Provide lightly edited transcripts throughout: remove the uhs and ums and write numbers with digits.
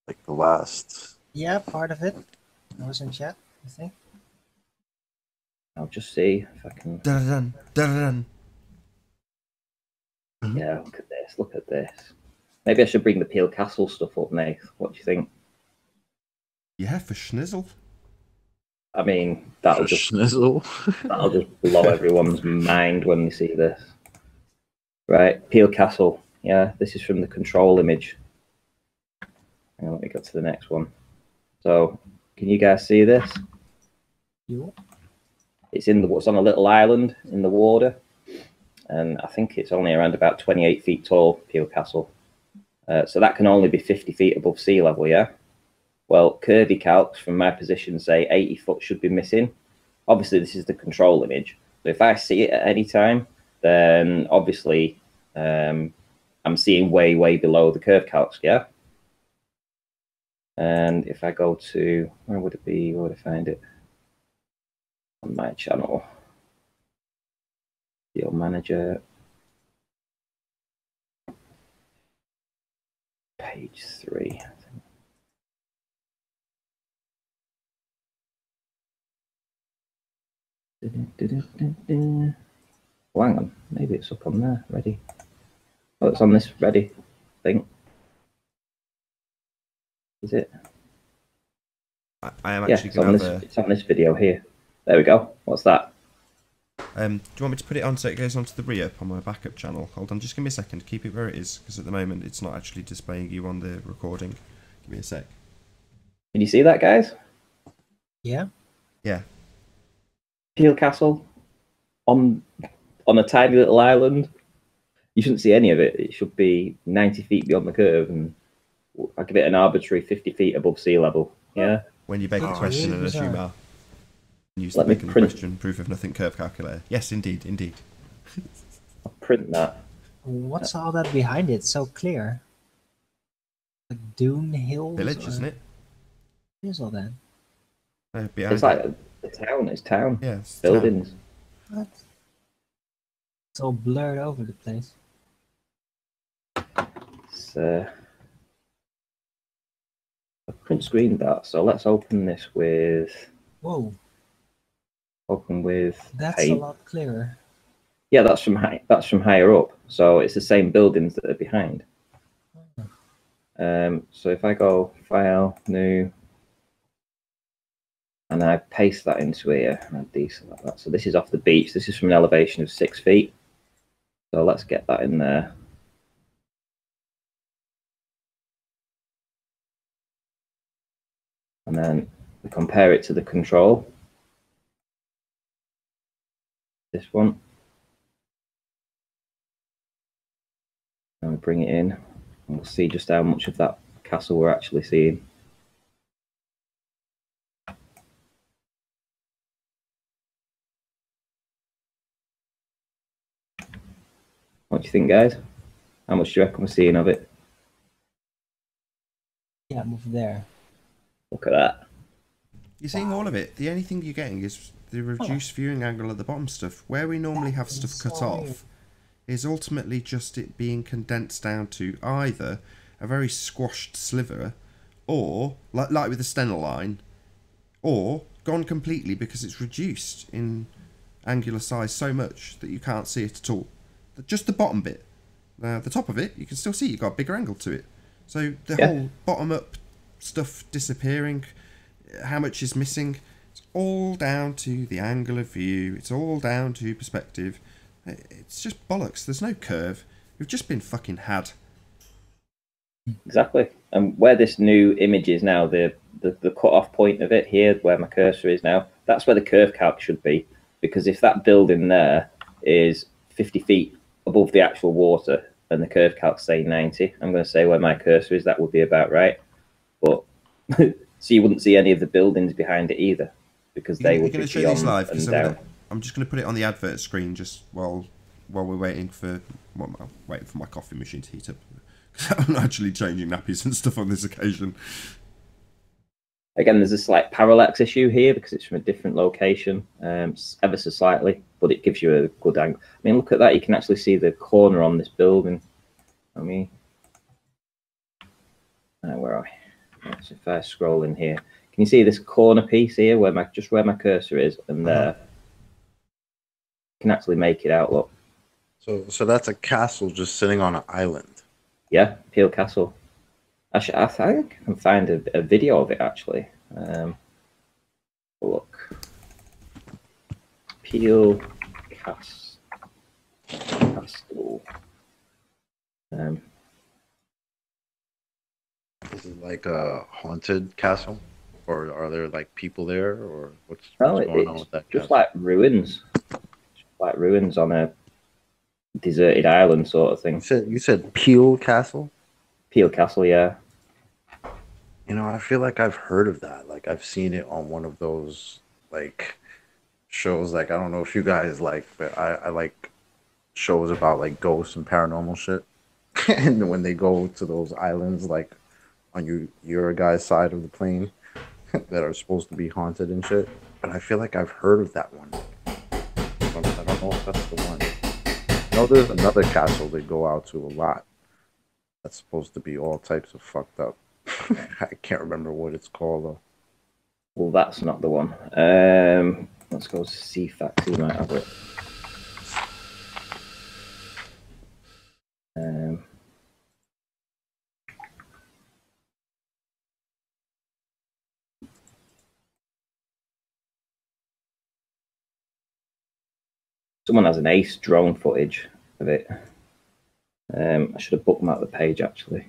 like the last. Yeah, part of it. I was in chat, I think. I'll just see if I can. Dun, dun, dun. Yeah, look at this. Look at this. Maybe I should bring the Peel Castle stuff up, Nate. What do you think? Yeah, for schnizzle. I mean, that'll just Schnizzle. blow everyone's mind when they see this. Right, Peel Castle. Yeah, this is from the control image. Hang on, let me go to the next one. So, can you guys see this? You? It's on a little island in the water, and I think it's only around about 28 feet tall, Peel Castle. So that can only be 50 feet above sea level, yeah? Well, curvy calcs from my position say 80 foot should be missing. Obviously, this is the control image. So if I see it at any time, then obviously I'm seeing way, way below the curve calcs, yeah? And if I go to, where would it be? Where would I find it? On my channel. Deal manager. Page 3. Oh, hang on, maybe it's up on there, ready. Oh, it's on this ready thing. Is it? I am actually going to have it's on this video here. There we go. What's that? do you want me to put it on so it goes onto the re-up on my backup channel? Hold on, just give me a second. Keep it where it is, because at the moment it's not actually displaying you on the recording. Give me a sec. Can you see that, guys? Yeah. Yeah. Peel Castle on a tiny little island. You shouldn't see any of it. It should be 90 feet beyond the curve, and I'll give it an arbitrary 50 feet above sea level. Yeah. When you bake a question and assume R. Use the bacon question proof of nothing curve calculator. Yes, indeed, indeed. I'll print that. What's all that behind it? So clear. Like Dune Hills? Village, isn't it? Here's all that. It's like a town. It's town. Yeah, it's buildings. Town. What? It's all blurred over the place. It's I print screened that, so let's open this with. Whoa. Open with. That's paint. a lot clearer. Yeah, that's from higher up. So it's the same buildings that are behind. So if I go File, New, and I paste that into here, and I deselect that. So this is off the beach. This is from an elevation of 6 feet. So let's get that in there. And then we compare it to the control. This one. And we bring it in, and we'll see just how much of that castle we're actually seeing. What do you think, guys? How much do you reckon we're seeing of it? Yeah, move there. Look at that. You're seeing all of it. The only thing you're getting is the reduced viewing angle at the bottom stuff. Where we normally have stuff cut off is ultimately just it being condensed down to either a very squashed sliver, or, like with the Stena line, or gone completely because it's reduced in angular size so much that you can't see it at all. Just the bottom bit. The top of it, you can still see you've got a bigger angle to it. So the whole bottom up stuff disappearing, how much is missing, it's all down to the angle of view, it's all down to perspective. It's just bollocks. There's no curve. We've just been fucking had. Exactly. And where this new image is now, the cut-off point of it here, where my cursor is now, that's where the curve calc should be. Because if that building there is 50 feet above the actual water and the curve calc say 90, I'm going to say where my cursor is, that would be about right. But so you wouldn't see any of the buildings behind it either, because they would be beyond live, and down. I'm just going to put it on the advert screen just while we're waiting for my coffee machine to heat up. I'm not actually changing nappies and stuff on this occasion. Again, there's a slight parallax issue here because it's from a different location, ever so slightly, but it gives you a good angle. I mean, look at that. You can actually see the corner on this building. I mean, where are we? So if I scroll in here, can you see this corner piece here where my cursor is, and there? You can actually make it out. Look. So that's a castle just sitting on an island. Yeah, Peel Castle. Actually, I think I can find a video of it actually. Look, Peel Castle. Is it like a haunted castle, or are there like people there, or what's going on with that? Just like ruins, on a deserted island sort of thing. You said Peel Castle? Peel Castle, yeah. You know, I feel like I've heard of that. Like I've seen it on one of those like shows. Like I don't know if you guys like, but I like shows about like ghosts and paranormal shit. And when they go to those islands, like on your guy's side of the plane, that are supposed to be haunted and shit. But I feel like I've heard of that one. I don't know if that's the one. I know there's another castle they go out to a lot. That's supposed to be all types of fucked up. I can't remember what it's called though. Well, that's not the one. Let's go see facts. You might have it. Someone has an ace drone footage of it. I should have bookmarked the page actually.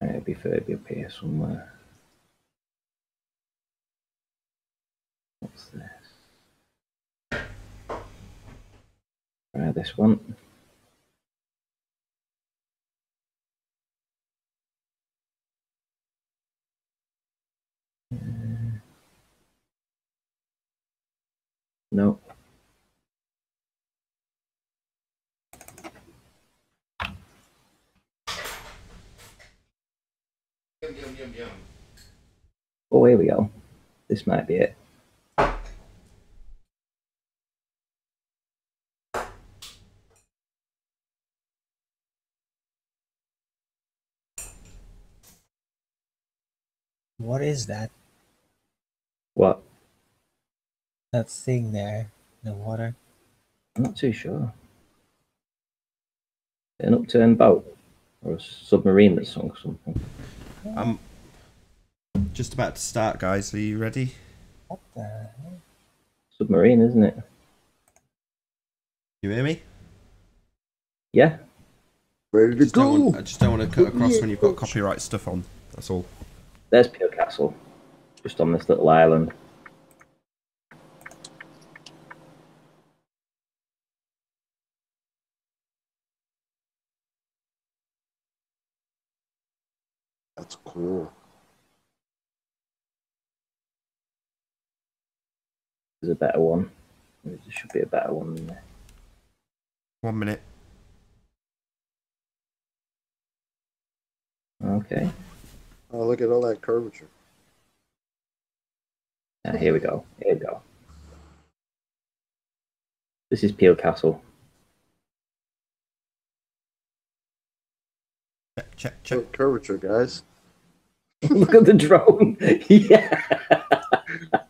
It'd be up here somewhere. What's this? Try this one. No. Oh, here we go. This might be it. What is that? What? That thing there in the water? I'm not too sure. An upturned boat or a submarine that sunk something. I'm just about to start, guys. Are you ready? What the hell? Submarine, isn't it? You hear me? Yeah. Ready to I just don't want to cut across when you've got copyright stuff on. That's all. There's Peel Castle, just on this little island. That's cool. There's a better one. There should be a better one in there. 1 minute. Okay. Oh, look at all that curvature. Here we go. Here we go. This is Peel Castle. Check. Look, curvature, guys. Look at the drone. Yeah.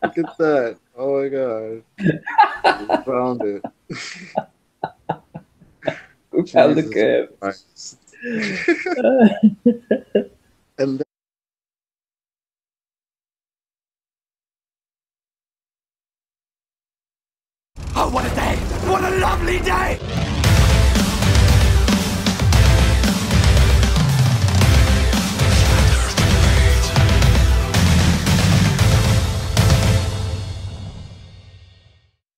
Look at that. Oh my god. We found it. We found the curve. Christ. And then Oh, what a day! What a lovely day!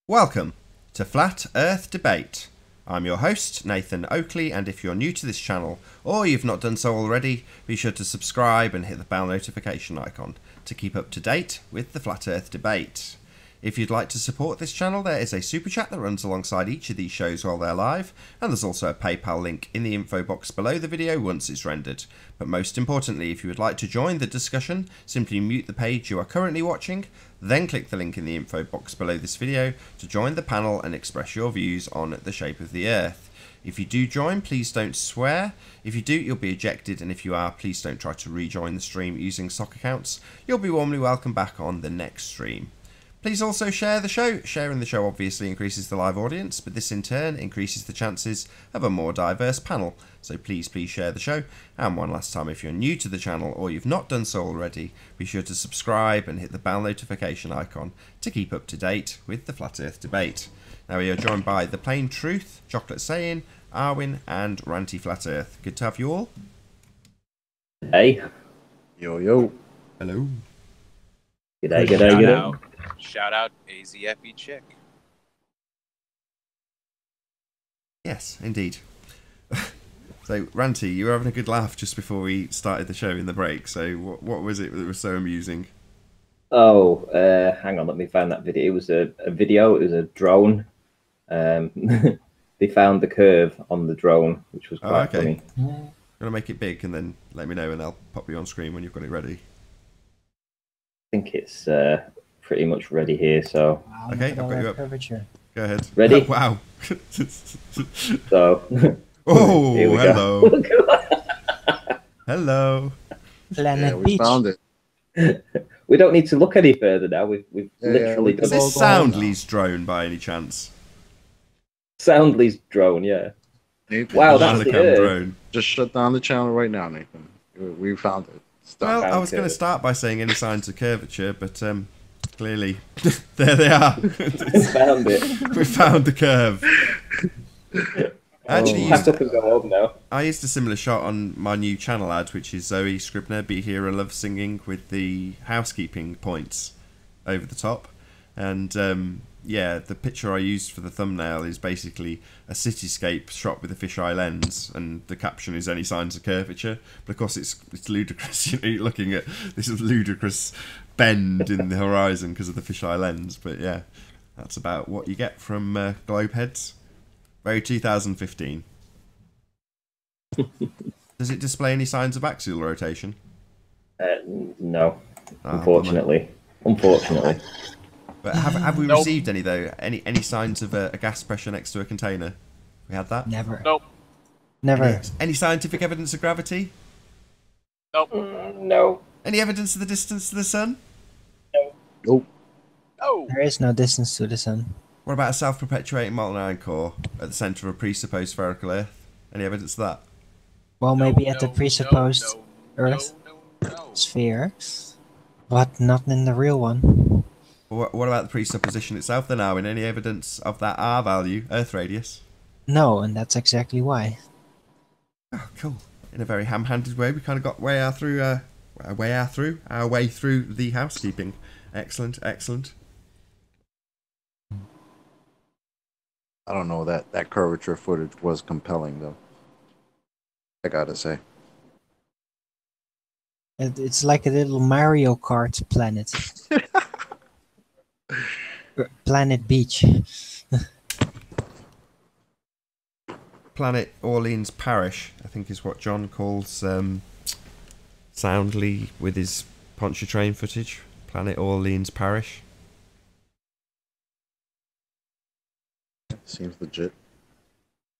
Welcome to Flat Earth Debate. I'm your host, Nathan Oakley, and if you're new to this channel, or you've not done so already, be sure to subscribe and hit the bell notification icon to keep up to date with the Flat Earth Debate. If you'd like to support this channel, there is a super chat that runs alongside each of these shows while they're live, and there's also a PayPal link in the info box below the video once it's rendered. But most importantly, if you would like to join the discussion, simply mute the page you are currently watching, then click the link in the info box below this video to join the panel and express your views on the shape of the Earth. If you do join, please don't swear. If you do, you'll be ejected, and if you are, please don't try to rejoin the stream using sock accounts. You'll be warmly welcome back on the next stream. Please also share the show. Sharing the show obviously increases the live audience, but this in turn increases the chances of a more diverse panel. So please share the show. And one last time, if you're new to the channel or you've not done so already, be sure to subscribe and hit the bell notification icon to keep up to date with the Flat Earth debate. Now we are joined by The Plain Truth, Chocolate Saying, Arwin and Ranty Flat Earth. Good to have you all. Hey. Yo, yo. Hello. G'day, g'day. Shout out AZFE Chick. Yes, indeed. So, Ranty, you were having a good laugh just before we started the show in the break. So, what was it that was so amusing? Oh, hang on, let me find that video. It was a video, it was a drone. They found the curve on the drone, which was quite funny. I'm going to make it big and then let me know and I'll pop you on screen when you've got it ready. I think it's pretty much ready here, so... Wow, Okay, look at I've all got you that up. curvature. Go ahead. Ready? Wow. So... Oh, here we hello. go. Hello. Planet Yeah, we Beach. found it. We don't need to look any further now. We've literally we Is done this Soundly's drone by any chance? Soundly's drone, yeah. Nathan, Wow, The that's the Malacam Earth. drone. just shut down the channel right now, Nathan. We found it. Stop. Well, I was Okay. going to start by saying any signs of curvature, but clearly, there they are. Found it. We found the curve. I actually Pack used, up and go home now. I used a similar shot on my new channel ad, which is Zoe Scribner, Be Here and Love Singing, with the housekeeping points over the top. And yeah, the picture I used for the thumbnail is basically a cityscape shot with a fisheye lens, and the caption is any signs of curvature. But of course, it's ludicrous. You know, you're looking at this ludicrous bend in the horizon because of the fisheye lens. But yeah, that's about what you get from Globeheads. Very 2015. Does it display any signs of axial rotation? No, Ah, unfortunately. Unfortunately. But have we Nope. received any though? Any signs of a gas pressure next to a container? We had that. Never. Nope. Never. Any scientific evidence of gravity? Nope. No. Any evidence of the distance to the sun? Nope. No. There is no distance to the sun. What about a self-perpetuating molten iron core at the centre of a presupposed spherical Earth? Any evidence of that? Well, No, maybe at the no, presupposed no, Earth no. sphere, but not in the real one. What about the presupposition itself then, Arwin? Any evidence of that R value, Earth radius? No, and that's exactly why. Oh, cool. In a very ham-handed way, we kind of got our way through the housekeeping. Excellent, excellent. I don't know, that curvature footage was compelling though. I gotta say. It's like a little Mario Kart planet. Planet Beach. Planet Orleans Parish, I think is what John calls Soundly with his Pontchartrain footage. Planet Orleans Parish. Seems legit.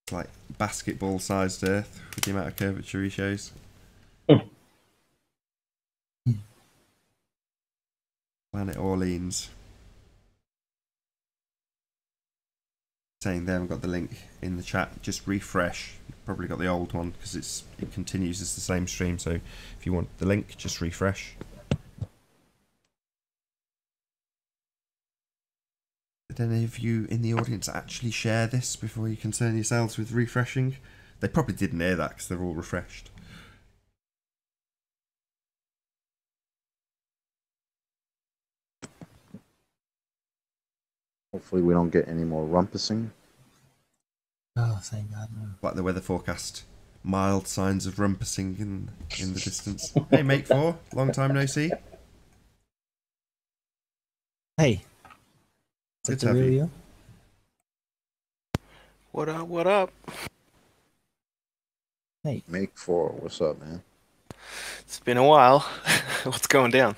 It's like basketball-sized Earth with the amount of curvature he shows. Planet Orleans. Saying they haven't got the link in the chat. Just refresh. You've probably got the old one because it continues as the same stream. So if you want the link, just refresh. Did any of you in the audience actually share this before you concern yourselves with refreshing? They probably didn't hear that because they're all refreshed. Hopefully we don't get any more rumpusing. Oh, thank God. No. Like the weather forecast. Mild signs of rumpusing in the distance. Hey, Mate 4, long time no see. Hey, Good the to have real you. you? What up? What up? Make 4. What's up, man? It's been a while. What's going down?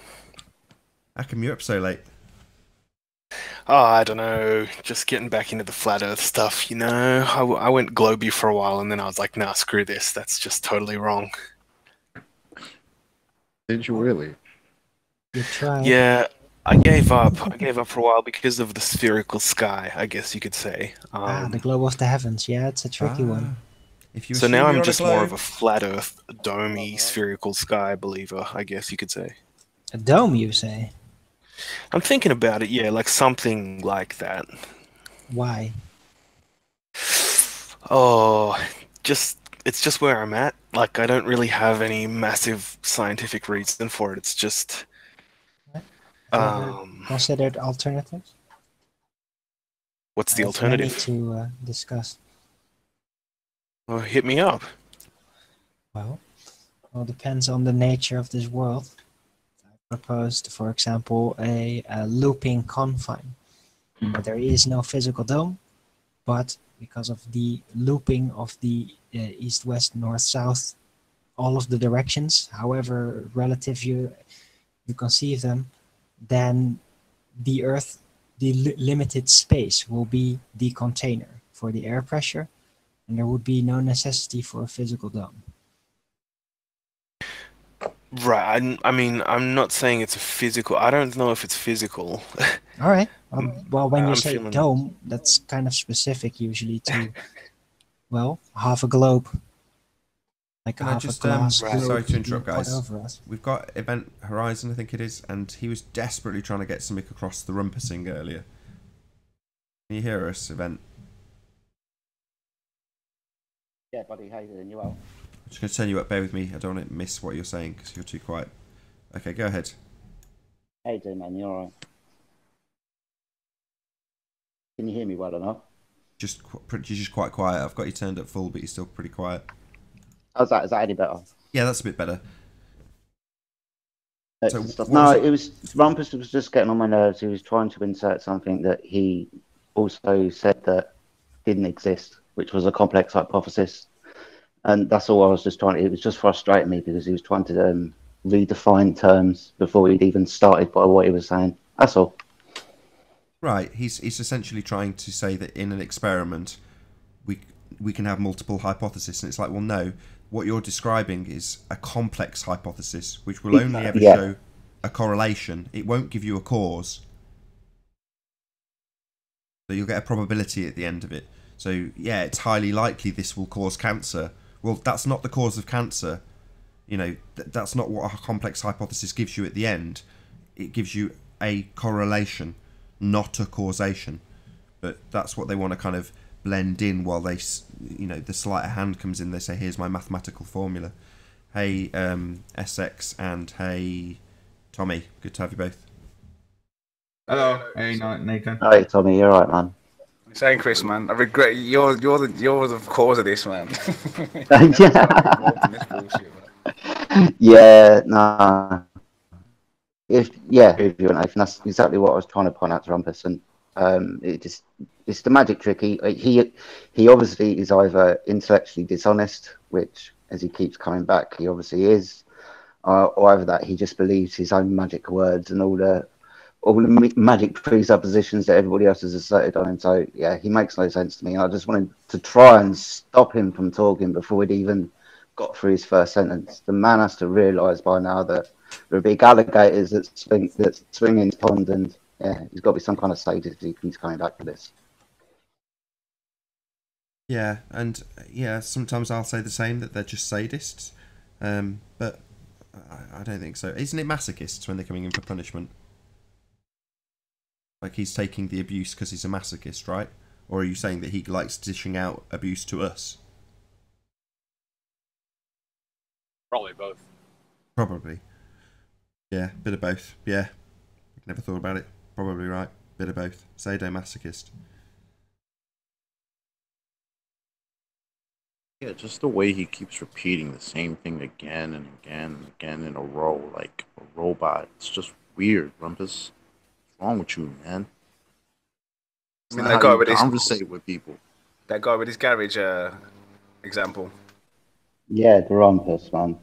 How come you're up so late? Oh, I don't know. Just getting back into the flat Earth stuff, you know. I went globy for a while, and then I was like, nah, screw this. That's just totally wrong. Did you really? You tried. Yeah, I gave up. I gave up for a while because of the spherical sky, I guess you could say. The globe of the heavens. Yeah, it's a tricky one. If you So assume now you're I'm on just a more globe, of a flat Earth, domey, spherical sky believer, I guess you could say. A dome, you say? I'm thinking about it, yeah, like something like that. Why? Oh, just it's just where I'm at. Like I don't really have any massive scientific reason for it. It's just Have you ever um considered alternatives? what's the There's many alternative? to discuss. Well, hit me up. Well, depends on the nature of this world. I proposed, for example, a looping confine, where there is no physical dome, but because of the looping of the east, west, north, south, all of the directions, however relative you conceive them, then the Earth, the limited space will be the container for the air pressure, and there would be no necessity for a physical dome. Right. I mean, I'm not saying it's a physical. I don't know if it's physical. All right. Well, when you I'm say feeling dome, that's kind of specific usually to, well, half a globe. Like can I half a just glass Right. globe sorry to being interrupt, put guys. over us. We've got Event Horizon, I think it is, and he was desperately trying to get something across the rumpusing earlier. Can you hear us, Event? Yeah, buddy, how you doing? You well? I'm just going to turn you up. Bear with me. I don't want to miss what you're saying because you're too quiet. Okay, go ahead. How you doing, man? You all right? Can you hear me well enough? You're just quite quiet. I've got you turned up full, but you're still pretty quiet. How's that? Is that any better? Yeah, that's a bit better. So Stuff. what No, was it? it was Rumpus was just getting on my nerves. He was trying to insert something that he also said that didn't exist, which was a complex hypothesis. And that's all I was just trying. It was just frustrating me because he was trying to redefine terms before he'd even started by what he was saying. That's all. Right, he's essentially trying to say that in an experiment, we can have multiple hypotheses, and it's like, well, no. What you're describing is a complex hypothesis, which will only ever show a correlation. It won't give you a cause. So you'll get a probability at the end of it. So, yeah, it's highly likely this will cause cancer. Well, that's not the cause of cancer. You know, that's not what a complex hypothesis gives you at the end. It gives you a correlation, not a causation. But that's what they want to kind of blend in while they, you know, the sleight of hand comes in. They say, here's my mathematical formula. Hey, SX, and hey, Tommy. Good to have you both. Hello, hey Nathan. Hey, Tommy, you're right, man. Saying Chris, man. I regret you're the cause of this, man. This bullshit, man. Yeah, no. If you and Nathan, that's exactly what I was trying to point out to Rumpus, and it's the magic trick. He obviously is either intellectually dishonest, which as he keeps coming back, he obviously is, or either that he just believes his own magic words and all the magic presuppositions that everybody else has asserted on him. So yeah, he makes no sense to me. And I just wanted to try and stop him from talking before he'd even got through his first sentence. The man has to realise by now that there are big alligators that swing in his pond, and yeah, he's got to be some kind of sadist if he keeps coming back to this. Yeah, and yeah, sometimes I'll say the same, that they're just sadists. But I don't think so. Isn't it masochists when they're coming in for punishment? Like he's taking the abuse because he's a masochist, right? Or are you saying that he likes dishing out abuse to us? Probably both. Probably. Yeah, bit of both. Yeah. Never thought about it. Probably right. Bit of both. Sadomasochist. Yeah, just the way he keeps repeating the same thing again and again and again in a row, like a robot. It's just weird, Rumpus. What's wrong with you, man? I mean, Not that how guy you with his conversate with people. that guy with his garage example. Yeah, the rumpus, man.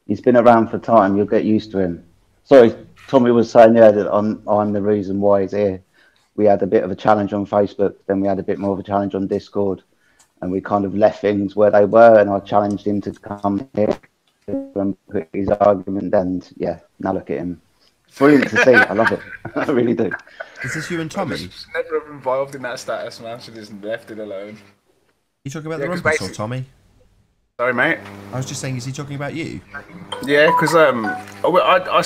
He's been around for time. You'll get used to him. Sorry, Tommy was saying, yeah, that I'm the reason why he's here. We had a bit of a challenge on Facebook, then we had a bit more of a challenge on Discord, and we kind of left things where they were, and I challenged him to come here and put his argument, and yeah, now look at him. It's brilliant to see. I love it. I really do. Is this you and Tommy? Just never involved in that status, man. Should just left it alone. You talking about Yeah, the 'cause rumpus or basically- Tommy? Sorry, mate. I was just saying, is he talking about you? Yeah, because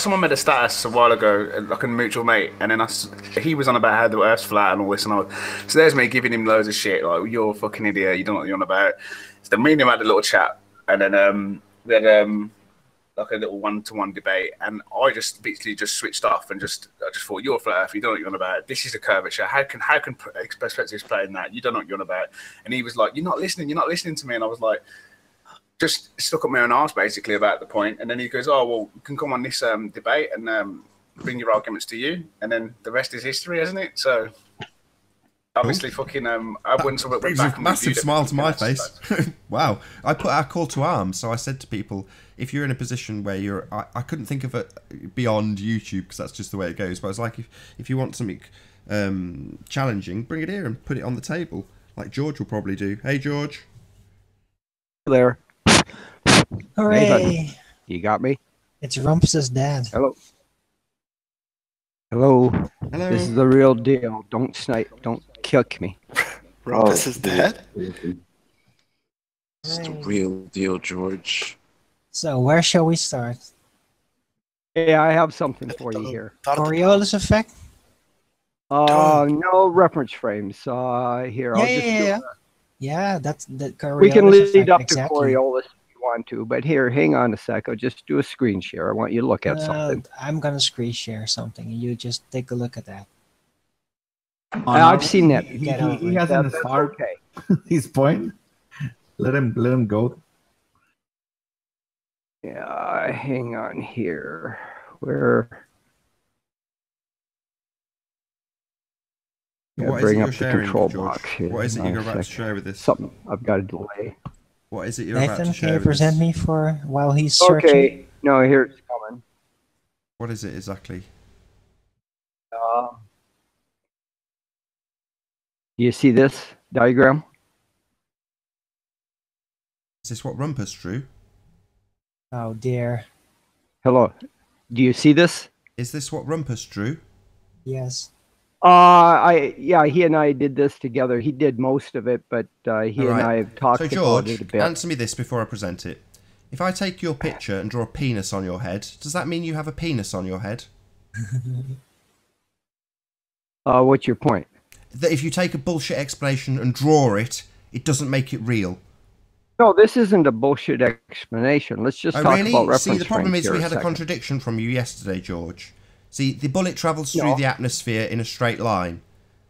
someone made a status a while ago, like a mutual mate, and then he was on about how the Earth's flat and all this, and I was, so there's me giving him loads of shit, like you're a fucking idiot, you don't know what you're on about. So then me and him had a little chat, and then we had like a little one-to-one debate, and I just basically just switched off and I just thought, you're a flat earth, you don't know what you're on about. This is a curvature. How can perspectives play in that? You don't know what you're on about. And he was like, you're not listening to me. And I was like, just stuck up my own arse basically about the point. And then he goes, oh well, you can come on this debate and bring your arguments to you, and then the rest is history, isn't it? So obviously fucking I went Brings back a and massive reviewed it. smile to my face. Wow. I put our call to arms, so I said to people, if you're in a position where I couldn't think of it beyond YouTube because that's just the way it goes, but I was like, if you want something challenging, bring it here and put it on the table, like George will probably do. Hey, George. There. Hooray! Nathan, you got me? It's Rumpus's dad. Hello. Hello. Hello. This is the real deal. Don't snipe. Don't kick me. Rumpus is dead. It's the real deal, George. So where shall we start? Hey, I have something for you here. Coriolis effect? No reference frames. Here, I'll just do it. Yeah, that's the Coriolis We can lead effect, up exactly. to Coriolis if you want to, but here, hang on a sec. I'll just do a screen share. I want you to look at something. I'm gonna screen share something, and you just take a look at that. I've seen that. He hasn't That's started okay. his point. Let him go. Yeah, hang on here. Where? Yeah, What is bring it up you're the sharing, control George? box here. What is it Hang you're on a about to sec. share with this? Something. I've got a delay. What is it you're about Nathan, to can share you with present this? me for while he's searching? Okay. No, here it's coming. What is it exactly? You see this diagram? Is this what Rumpus drew? Oh dear. Hello. Do you see this? Is this what Rumpus drew? Yes. He and I did this together. He did most of it, but he and I have talked So about George, it a bit. answer me this before I present it. If I take your picture and draw a penis on your head, does that mean you have a penis on your head? What's your point? That if you take a bullshit explanation and draw it, it doesn't make it real. No, this isn't a bullshit explanation. Let's just Oh, talk really? about reference See, the problem frames is we here had a second. contradiction from you yesterday, George. See, the bullet travels through No. the atmosphere in a straight line.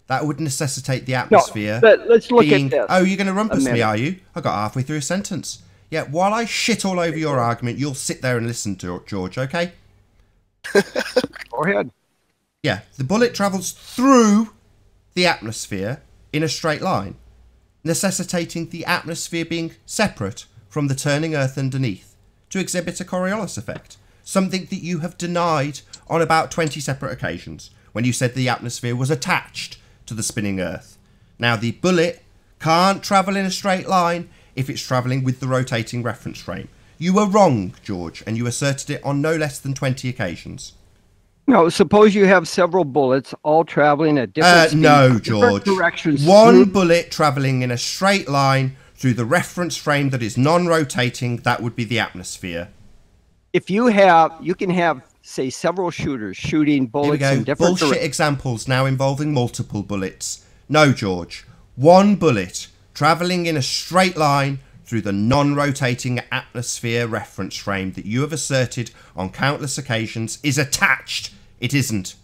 That would necessitate the atmosphere. But let's look being... at this. Oh, you're going to rumpus me, minute. are you? I got halfway through a sentence. Yeah, while I shit all over your argument, you'll sit there and listen to it, George, okay? Go ahead. Yeah, the bullet travels through the atmosphere in a straight line, necessitating the atmosphere being separate from the turning Earth underneath to exhibit a Coriolis effect, something that you have denied on about 20 separate occasions when you said the atmosphere was attached to the spinning Earth. Now, the bullet can't travel in a straight line if it's travelling with the rotating reference frame. You were wrong, George, and you asserted it on no less than 20 occasions. No, suppose you have several bullets all traveling at different speeds, No, different George. directions. One through- bullet travelling in a straight line through the reference frame that is non-rotating, that would be the atmosphere. If you can have, say, several shooters shooting Here we bullets go. in different Bullshit directions. examples now involving multiple bullets. No, George. One bullet travelling in a straight line through the non-rotating atmosphere reference frame that you have asserted on countless occasions is attached. It isn't.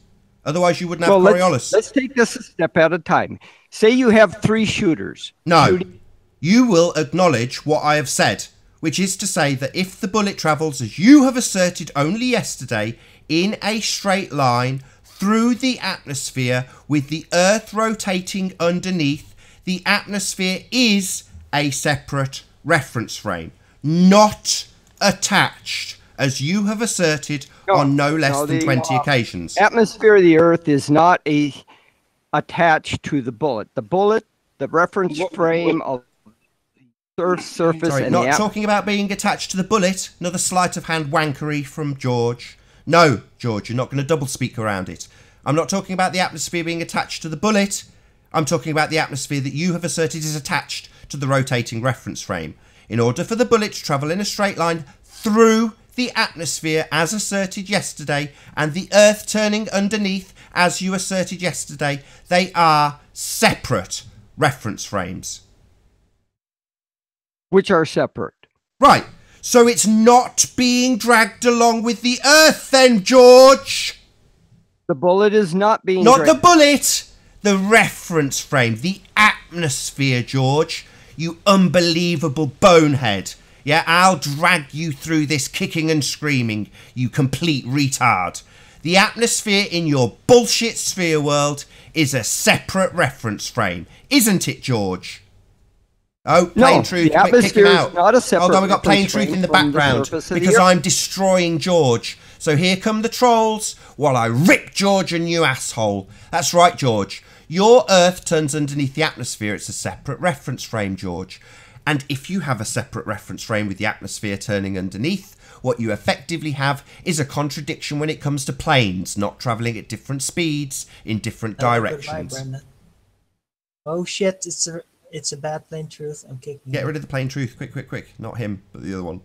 Otherwise, you wouldn't have Coriolis. Let's take this a step at a time. Say you have 3 shooters. No. shooting- You will acknowledge what I have said, which is to say that if the bullet travels, as you have asserted only yesterday, in a straight line through the atmosphere with the Earth rotating underneath, the atmosphere is a separate reference frame, not attached, as you have asserted on no less than 20 occasions. Atmosphere of the Earth is not attached to the bullet. The bullet, the reference frame of the Earth's surface. Sorry, and not talking about being attached to the bullet. Another sleight of hand wankery from George. No, George, you're not going to double speak around it. I'm not talking about the atmosphere being attached to the bullet. I'm talking about the atmosphere that you have asserted is attached to the rotating reference frame. In order for the bullet to travel in a straight line through the atmosphere as asserted yesterday, and the Earth turning underneath as you asserted yesterday, they are separate reference frames. Which are separate. Right. So it's not being dragged along with the Earth then, George. The bullet is not being Not the bullet. The reference frame. The atmosphere, George. You unbelievable bonehead. Yeah, I'll drag you through this kicking and screaming, you complete retard. The atmosphere in your bullshit sphere world is a separate reference frame. Isn't it, George? Oh, plain No, truth. the atmosphere is not a separate Hold on, we've got plain reference truth frame in the from the background surface of the because Earth. I'm destroying George. So here come the trolls while I rip George a new asshole. That's right, George. Your Earth turns underneath the atmosphere. It's a separate reference frame, George. And if you have a separate reference frame with the atmosphere turning underneath, what you effectively have is a contradiction when it comes to planes not travelling at different speeds in different directions. Goodbye, Brendan. Oh shit, it's a bad plain truth. I'm kicking Get him. rid of the plain truth. Quick, quick, quick. Not him, but the other one.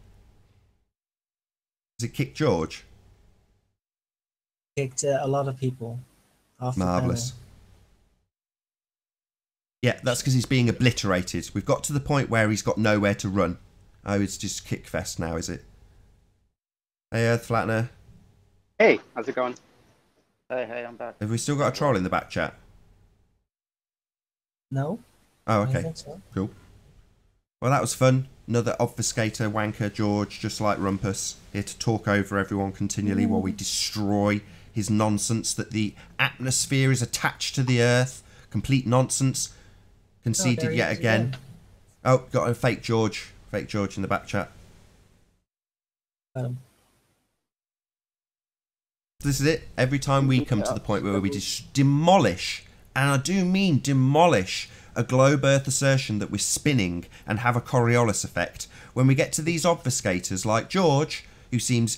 Does it kick George? Kicked a lot of people off the Marvellous. panel. Yeah, that's because he's being obliterated. We've got to the point where he's got nowhere to run. Oh, it's just kick fest now, is it? Hey, Earth Flattener. Hey, how's it going? Hey, I'm back. Have we still got a troll in the back chat? No. Oh, I don't okay. think so. Cool. Well, that was fun. Another obfuscator, wanker, George, just like Rumpus, here to talk over everyone continually while we destroy his nonsense that the atmosphere is attached to the Earth. Complete nonsense. Conceded yet again. Oh, got a fake George. Fake George in the back chat. This is it. Every time we come to the point where we just demolish, and I do mean demolish, a globe Earth assertion that we're spinning and have a Coriolis effect, when we get to these obfuscators like George, who seems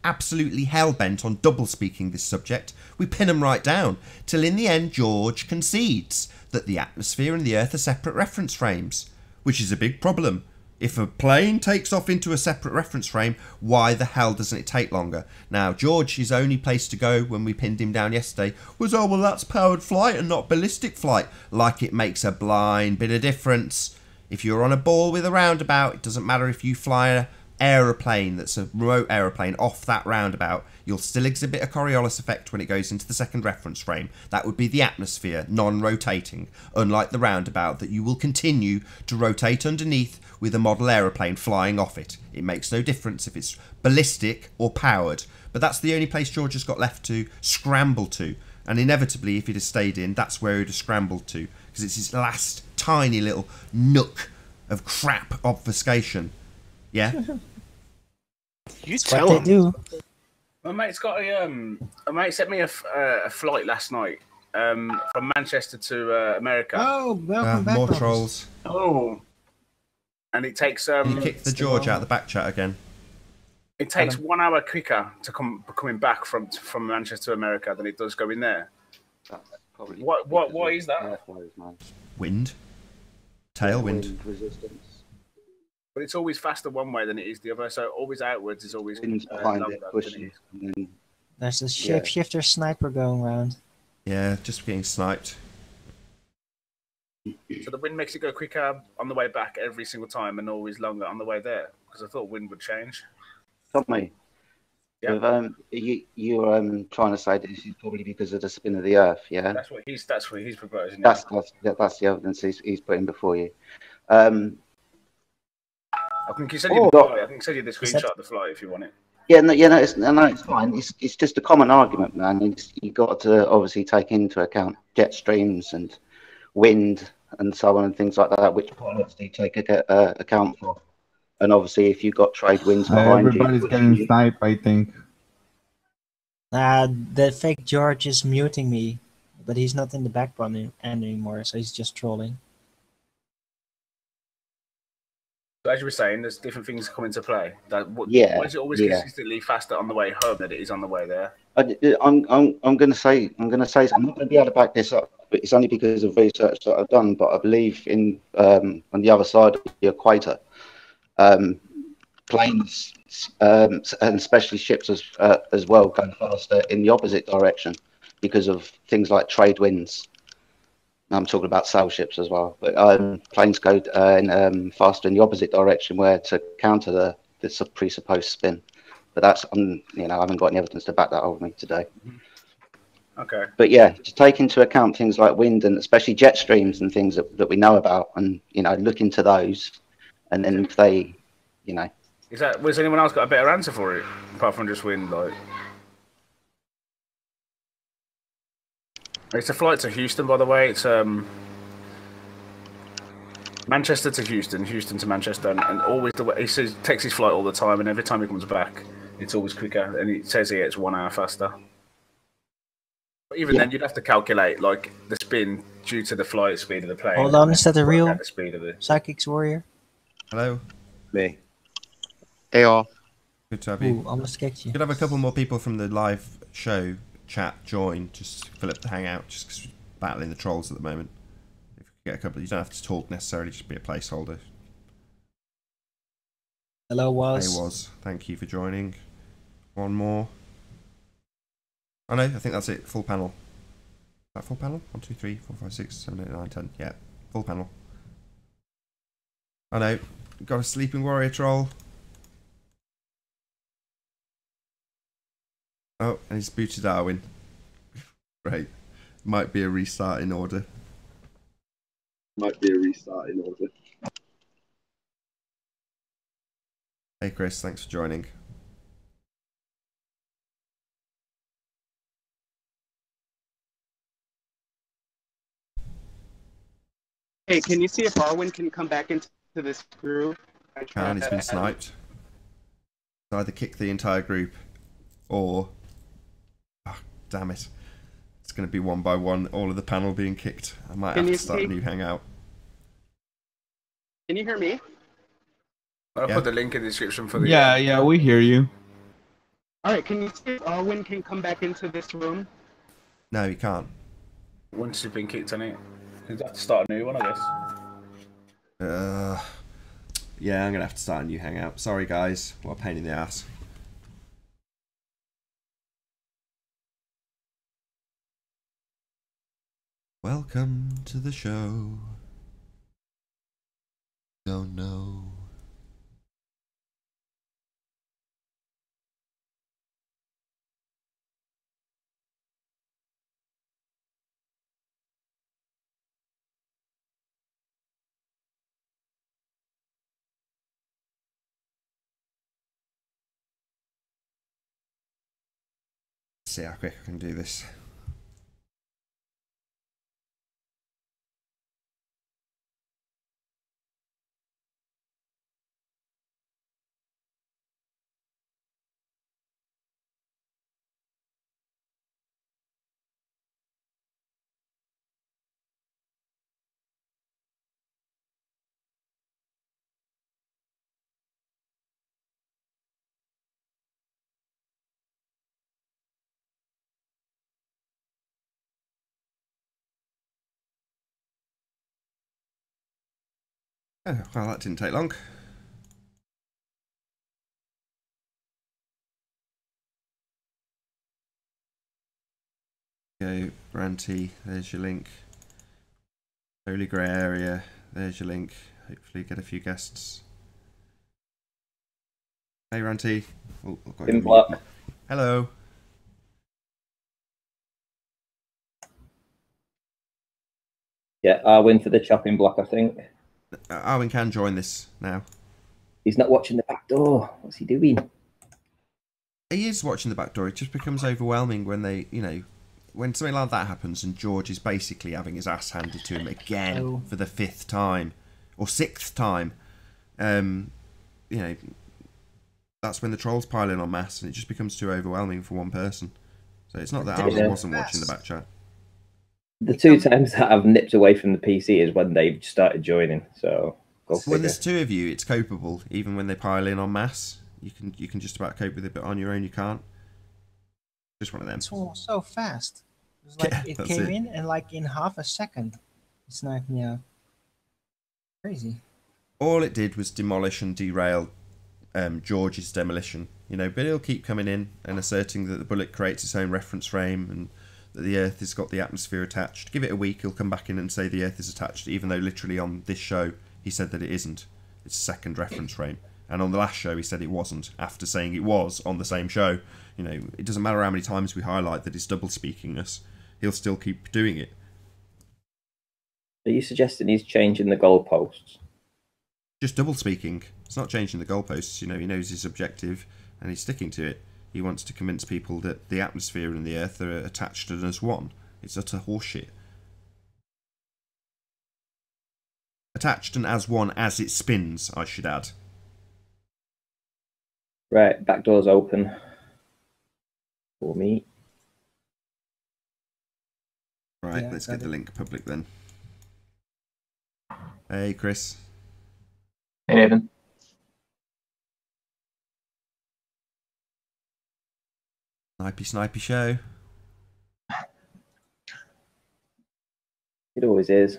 absolutely hell-bent on double-speaking this subject, we pin them right down, till in the end George concedes that the atmosphere and the Earth are separate reference frames, which is a big problem. If a plane takes off into a separate reference frame, why the hell doesn't it take longer? Now, George, his only place to go when we pinned him down yesterday was, oh, well, that's powered flight and not ballistic flight. Like it makes a blind bit of difference. If you're on a ball with a roundabout, it doesn't matter if you fly an aeroplane that's a remote aeroplane off that roundabout, you'll still exhibit a Coriolis effect when it goes into the second reference frame. That would be the atmosphere, non-rotating, unlike the roundabout that you will continue to rotate underneath with a model aeroplane flying off it. It makes no difference if it's ballistic or powered, but that's the only place George has got left to scramble to, and inevitably, if he'd have stayed in, that's where he'd have scrambled to, because it's his last tiny little nook of crap obfuscation. Yeah? You That's tell what they him. do. My mate's got a mate sent me a flight last night from Manchester to America. Oh, welcome back. More Marcus. trolls. Oh, and it takes You kicked the George out the back chat again. it takes 1 hour quicker to coming back from Manchester to America than it does going there. That's probably What is that? airflows, man. Wind. Tailwind. Wind resistance. But it's always faster one way than it is the other. So always outwards is always Wind's behind longer it, than pushing. it is. And then There's a shapeshifter sniper going around. Yeah, just getting sniped. So the wind makes it go quicker on the way back every single time and always longer on the way there. Because I thought wind would change. Tommy, Yeah. you're trying to say this is probably because of the spin of the Earth, yeah? That's what he's proposing. That's the evidence he's putting before you. I can send you the flight. I can send you the screenshot of the flight if you want it. Yeah, no, it's fine. It's just a common argument, man. You got to obviously take into account jet streams and wind and so on and things like that, which pilots do take account for. And obviously, if you've got trade winds behind you, Everybody's pushing getting you. sniped, I think. The fake George is muting me, but he's not in the background anymore, so he's just trolling. As you were saying, there's different things come into play. Yeah, why is it always yeah. consistently faster on the way home than it is on the way there? I'm going to say I'm not going to be able to back this up, but it's only because of research that I've done. But I believe in on the other side of the equator, planes and especially ships as well go faster in the opposite direction because of things like trade winds. I'm talking about sail ships as well, but planes go faster in the opposite direction, where to counter the presupposed spin. But that's I haven't got any evidence to back that up with me today. Okay. But yeah, to take into account things like wind and especially jet streams and things that we know about, and look into those, and then if they, Was anyone else got a better answer for it apart from just wind? Like, it's a flight to Houston, by the way. It's Manchester to Houston, Houston to Manchester, and always the way he says takes his flight all the time, and every time he comes back, it's always quicker. And it says here it's 1 hour faster. But even then, you'd have to calculate like the spin due to the flight speed of the plane. Hold on, is that a real the speed of the Psychics Warrior? Hello. Me. Hey all. Good to have you. Ooh, almost kicked you. Could have a couple more people from the live show chat join, just fill up the hangout, just 'cause we're battling the trolls at the moment. If you get a couple, you don't have to talk necessarily, just be a placeholder. Hello, Was. Hey, Was. Thank you for joining. One more. Oh no, I think that's it. Full panel. Is that full panel? 1, 2, 3, 4, 5, 6, 7, 8, 9, 10. Yeah, full panel. Oh no, got a sleeping warrior troll. Oh, and he's booted Darwin. Great. Might be a restart in order. Hey Chris, thanks for joining. Hey, can you see if Arwen can come back into this group? And he's been sniped. So either kick the entire group or... Oh, damn it. It's going to be one by one, all of the panel being kicked. I might have to start a new hangout. Can you hear me? I'll put the link in the description for the... Yeah, we hear you. Alright, can you see if Arwen can come back into this room? No, you can't. Once you've been kicked on it, you'd have to start a new one, I guess. Yeah, I'm going to have to start a new hangout. Sorry guys, what a pain in the ass. Welcome to the show. Don't know. See how quick I can do this. Oh, well, that didn't take long. Go, Ranty, there's your link. Holy Grey Area, there's your link. Hopefully get a few guests. Hey Ranty. Oh, I've got you on mute. Hello. Yeah, Arwen for the chopping block, I think. Arwen can join this now. He's not watching the back door. What's he doing? he is watching the back door. It just becomes overwhelming when they, when something like that happens and George is basically having his ass handed to him again for the 5th time or 6th time. That's when the trolls pile in en masse and it just becomes too overwhelming for one person. So it's not that I wasn't watching the back chat. The 2 times that I've nipped away from the PC is when they've started joining. So when there's 2 of you, it's copeable. Even when they pile in en masse, you can just about cope with it, but on your own you can't. Just one of them. It's all so fast. It was like it came in and like in half a second, it sniped me out. Crazy. All it did was demolish and derail George's demolition, but he'll keep coming in and asserting that the bullet creates its own reference frame and that the Earth has got the atmosphere attached. Give it a week, he'll come back in and say the Earth is attached, even though literally on this show he said that it isn't. It's a second reference frame. And on the last show he said it wasn't, after saying it was on the same show. It doesn't matter how many times we highlight that he's double speaking us, he'll still keep doing it. Are you suggesting he's changing the goalposts? Just double speaking. It's not changing the goalposts. He knows his objective and he's sticking to it. He wants to convince people that the atmosphere and the Earth are attached and as one. It's utter horseshit. Attached and as one as it spins, I should add. Right, back door's open for me. Right, let's get the link public then. Hey, Chris. Hey, Nathan. Snipey show. It always is.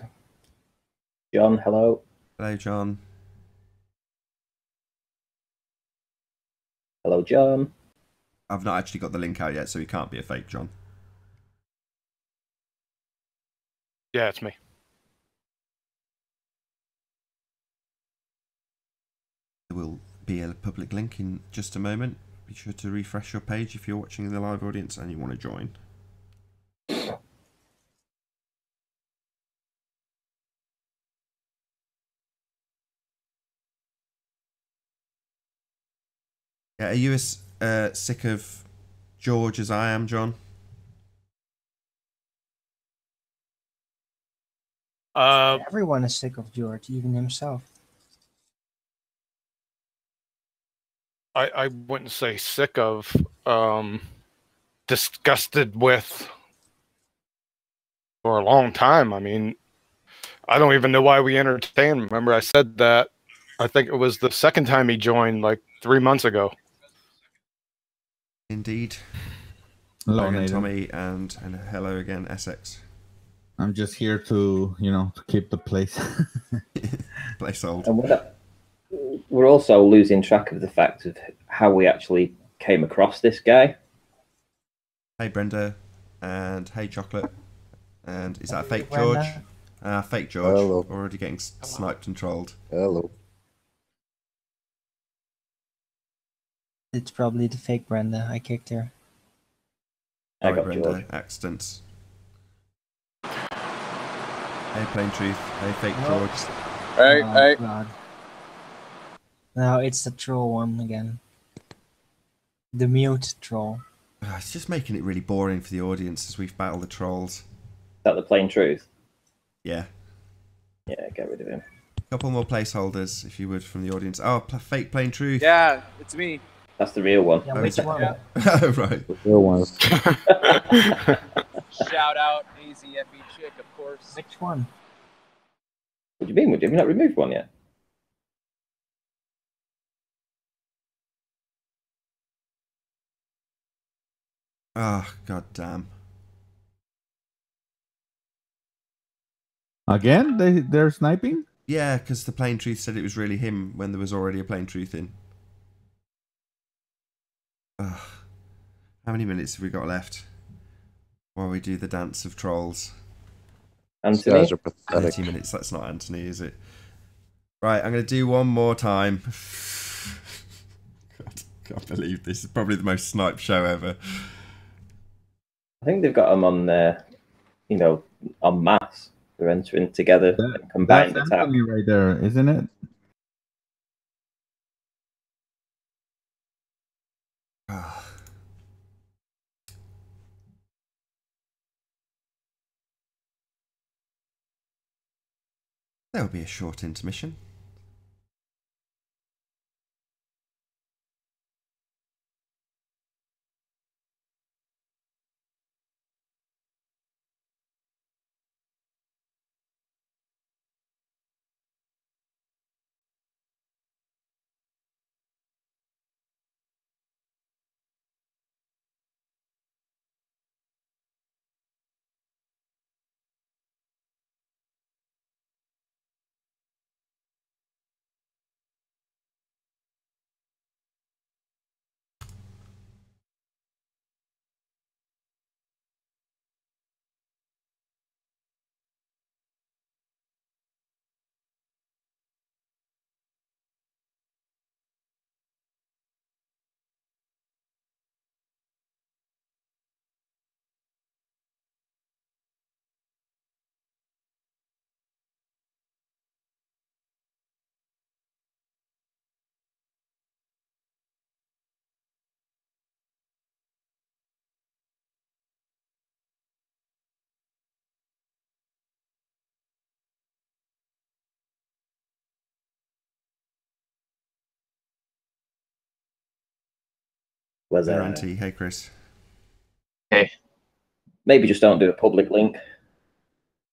John, hello. Hello, John. Hello, John. I've not actually got the link out yet, so he can't be a fake John. Yeah, it's me. There will be a public link in just a moment. Be sure to refresh your page if you're watching in the live audience and you want to join. Yeah, are you as sick of George as I am, John? Everyone is sick of George, even himself. I wouldn't say sick of, disgusted with for a long time. I mean, I don't even know why we entertained. Remember, I said that. I think it was the second time he joined, like 3 months ago. Indeed. Hello, again, Nathan. Tommy, and hello again, Essex. I'm just here to, to keep the place. Placehold. And we're also losing track of the fact of how we actually came across this guy. Hey, Brenda, and hey, Chocolate. And is that a fake George? Fake George. Hello. Already getting sniped and trolled. Hello. It's probably the fake Brenda. I kicked her. I Sorry, got Brenda. George. Accidents. Hey, Plain Truth. Hey, fake George. Hey, Oh, hey. God. No, it's the troll one again. The mute troll. It's just making it really boring for the audience as we've battled the trolls. Is that the plain truth? Yeah. Yeah, get rid of him. A couple more placeholders, if you would, from the audience. Oh, fake Plain Truth. Yeah, it's me. That's the real one. Yeah, which one? Oh, right. The real ones. Shout out AZFE chick, of course. Which one? What do you mean? Have you not removed one yet? Oh, god damn. Again? They're sniping? Yeah, because the Plain Truth said it was really him when there was already a Plain Truth in. Ugh. How many minutes have we got left while we do the dance of trolls? Anthony? These guys are pathetic. 30 minutes, that's not Anthony, is it? Right, I'm going to do one more time. God, I can't believe this is probably the most sniped show ever. I think they've got them on there, en masse. They're entering together and combined That's attack. Anthony right there, isn't it? There'll be a short intermission. Was Hey, Ranty. Hey, Chris. Hey. Maybe just don't do a public link.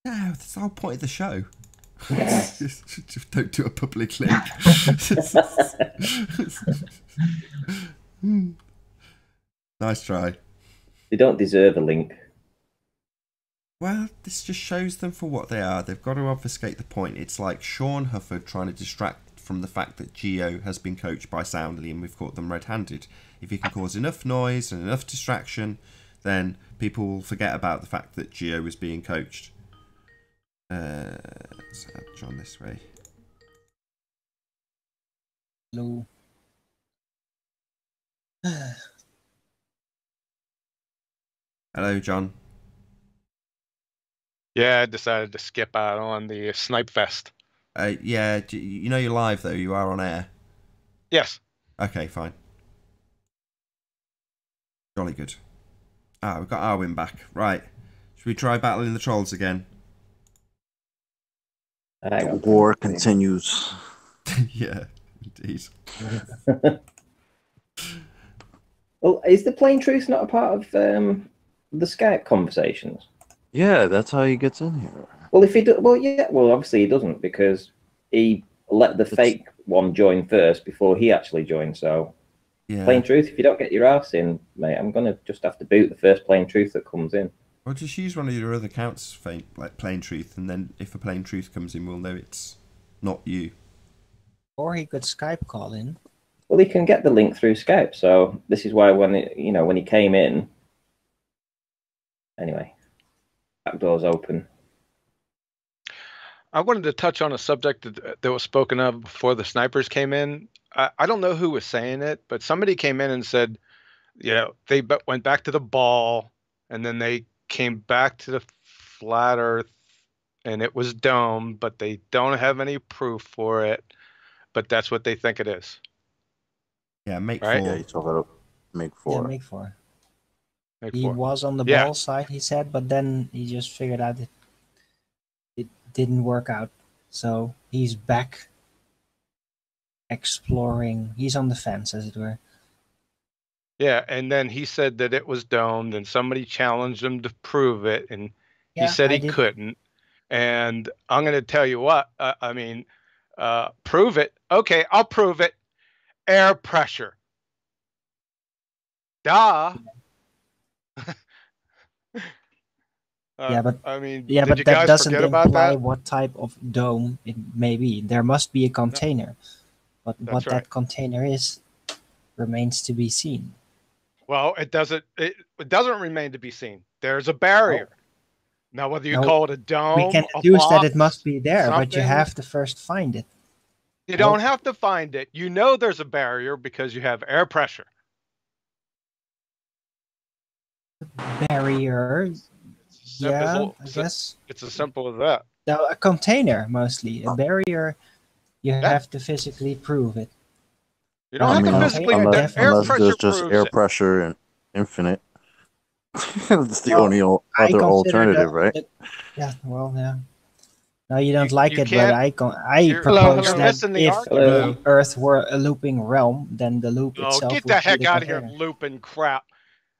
No, that's the whole point of the show. Just don't do a public link. Nice try. They don't deserve a link. Well, this just shows them for what they are. They've got to obfuscate the point. It's like Sean Hufford trying to distract from the fact that Gio has been coached by Soundly and we've caught them red-handed. If you can cause enough noise and enough distraction, then people will forget about the fact that Gio was being coached. Let's add John this way. Hello. Hello, John. Yeah, I decided to skip out on the Snipe Fest. Yeah, you know you're live, though. You are on air. Yes. Okay, fine. Jolly good. Ah, we've got Arwin back. Right. Should we try battling the trolls again? The war continues. Yeah, indeed. Well, is the plain truth not a part of the Skype conversations? Yeah, that's how he gets in here. Well, if he do, well, yeah, well, obviously he doesn't because he let the fake one join first before he actually joined. So, yeah. Plain truth, if you don't get your ass in, mate, I'm gonna just have to boot the first plain truth that comes in. Or just use one of your other accounts, like Plain Truth, and then if a Plain Truth comes in, we'll know it's not you. Or he could Skype call in. Well, he can get the link through Skype. So this is why when when he came in. Anyway, back door's open. I wanted to touch on a subject that was spoken of before the snipers came in. I don't know who was saying it, but somebody came in and said, they went back to the ball, and then they came back to the flat Earth, and it was domed, but they don't have any proof for it. But that's what they think it is. Yeah, make right? 4. Yeah, you talk about make 4. Yeah, make 4. Make He 4. was on the Yeah. ball side, he said, but then he just figured out it didn't work out. So he's back exploring. He's on the fence, as it were. Yeah, and then he said that it was domed, and somebody challenged him to prove it, and he Yeah, said I he did. couldn't. And I'm going to tell you what, prove it. Okay, I'll prove it. Air pressure. Duh. But did but you that guys doesn't forget about imply that? what type of dome it may be. There must be a container, but what right. that container is remains to be seen. Well, it doesn't remain to be seen. There's a barrier. Now, whether you No, call it a dome, we can a deduce that box, it must be there, but you something. have to first find it. You don't have to find it. You know there's a barrier because you have air pressure. Barrier. Yeah, I guess. It's as simple as that. No, a container mostly. A barrier, you have to physically prove it. You don't have to physically. Unless Air there's pressure just proves air it. pressure and infinite. It's the Well, only I other consider alternative, right? yeah, well, yeah. No, you don't like it, but I Hello, propose hello, that missing the if argument. the Earth were a looping realm, then the loop Oh, itself get would the be heck out of here, container. looping crap.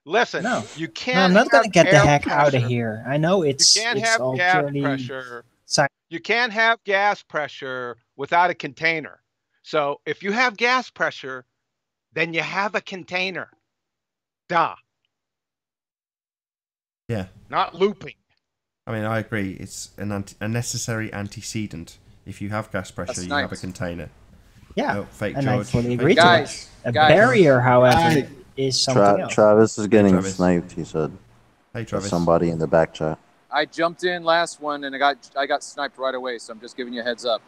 Listen, No, you no, can't I'm not gonna have get the air heck out of pressure. here. I know You it's can't have all gas purely pressure. science. You can't have gas pressure without a container. So if you have gas pressure, then you have a container. Duh. Yeah. Not looping. I mean, I agree. It's a necessary antecedent. If you have gas pressure, That's you have a nice. container. Yeah, Oh, fake and George. I fully Fake agree to Guys, that. A guys. barrier, however, is something else. Travis is getting Travis. sniped, he said. Hey, By Travis. somebody in the back chat. I jumped in last one and I got sniped right away, so I'm just giving you a heads up.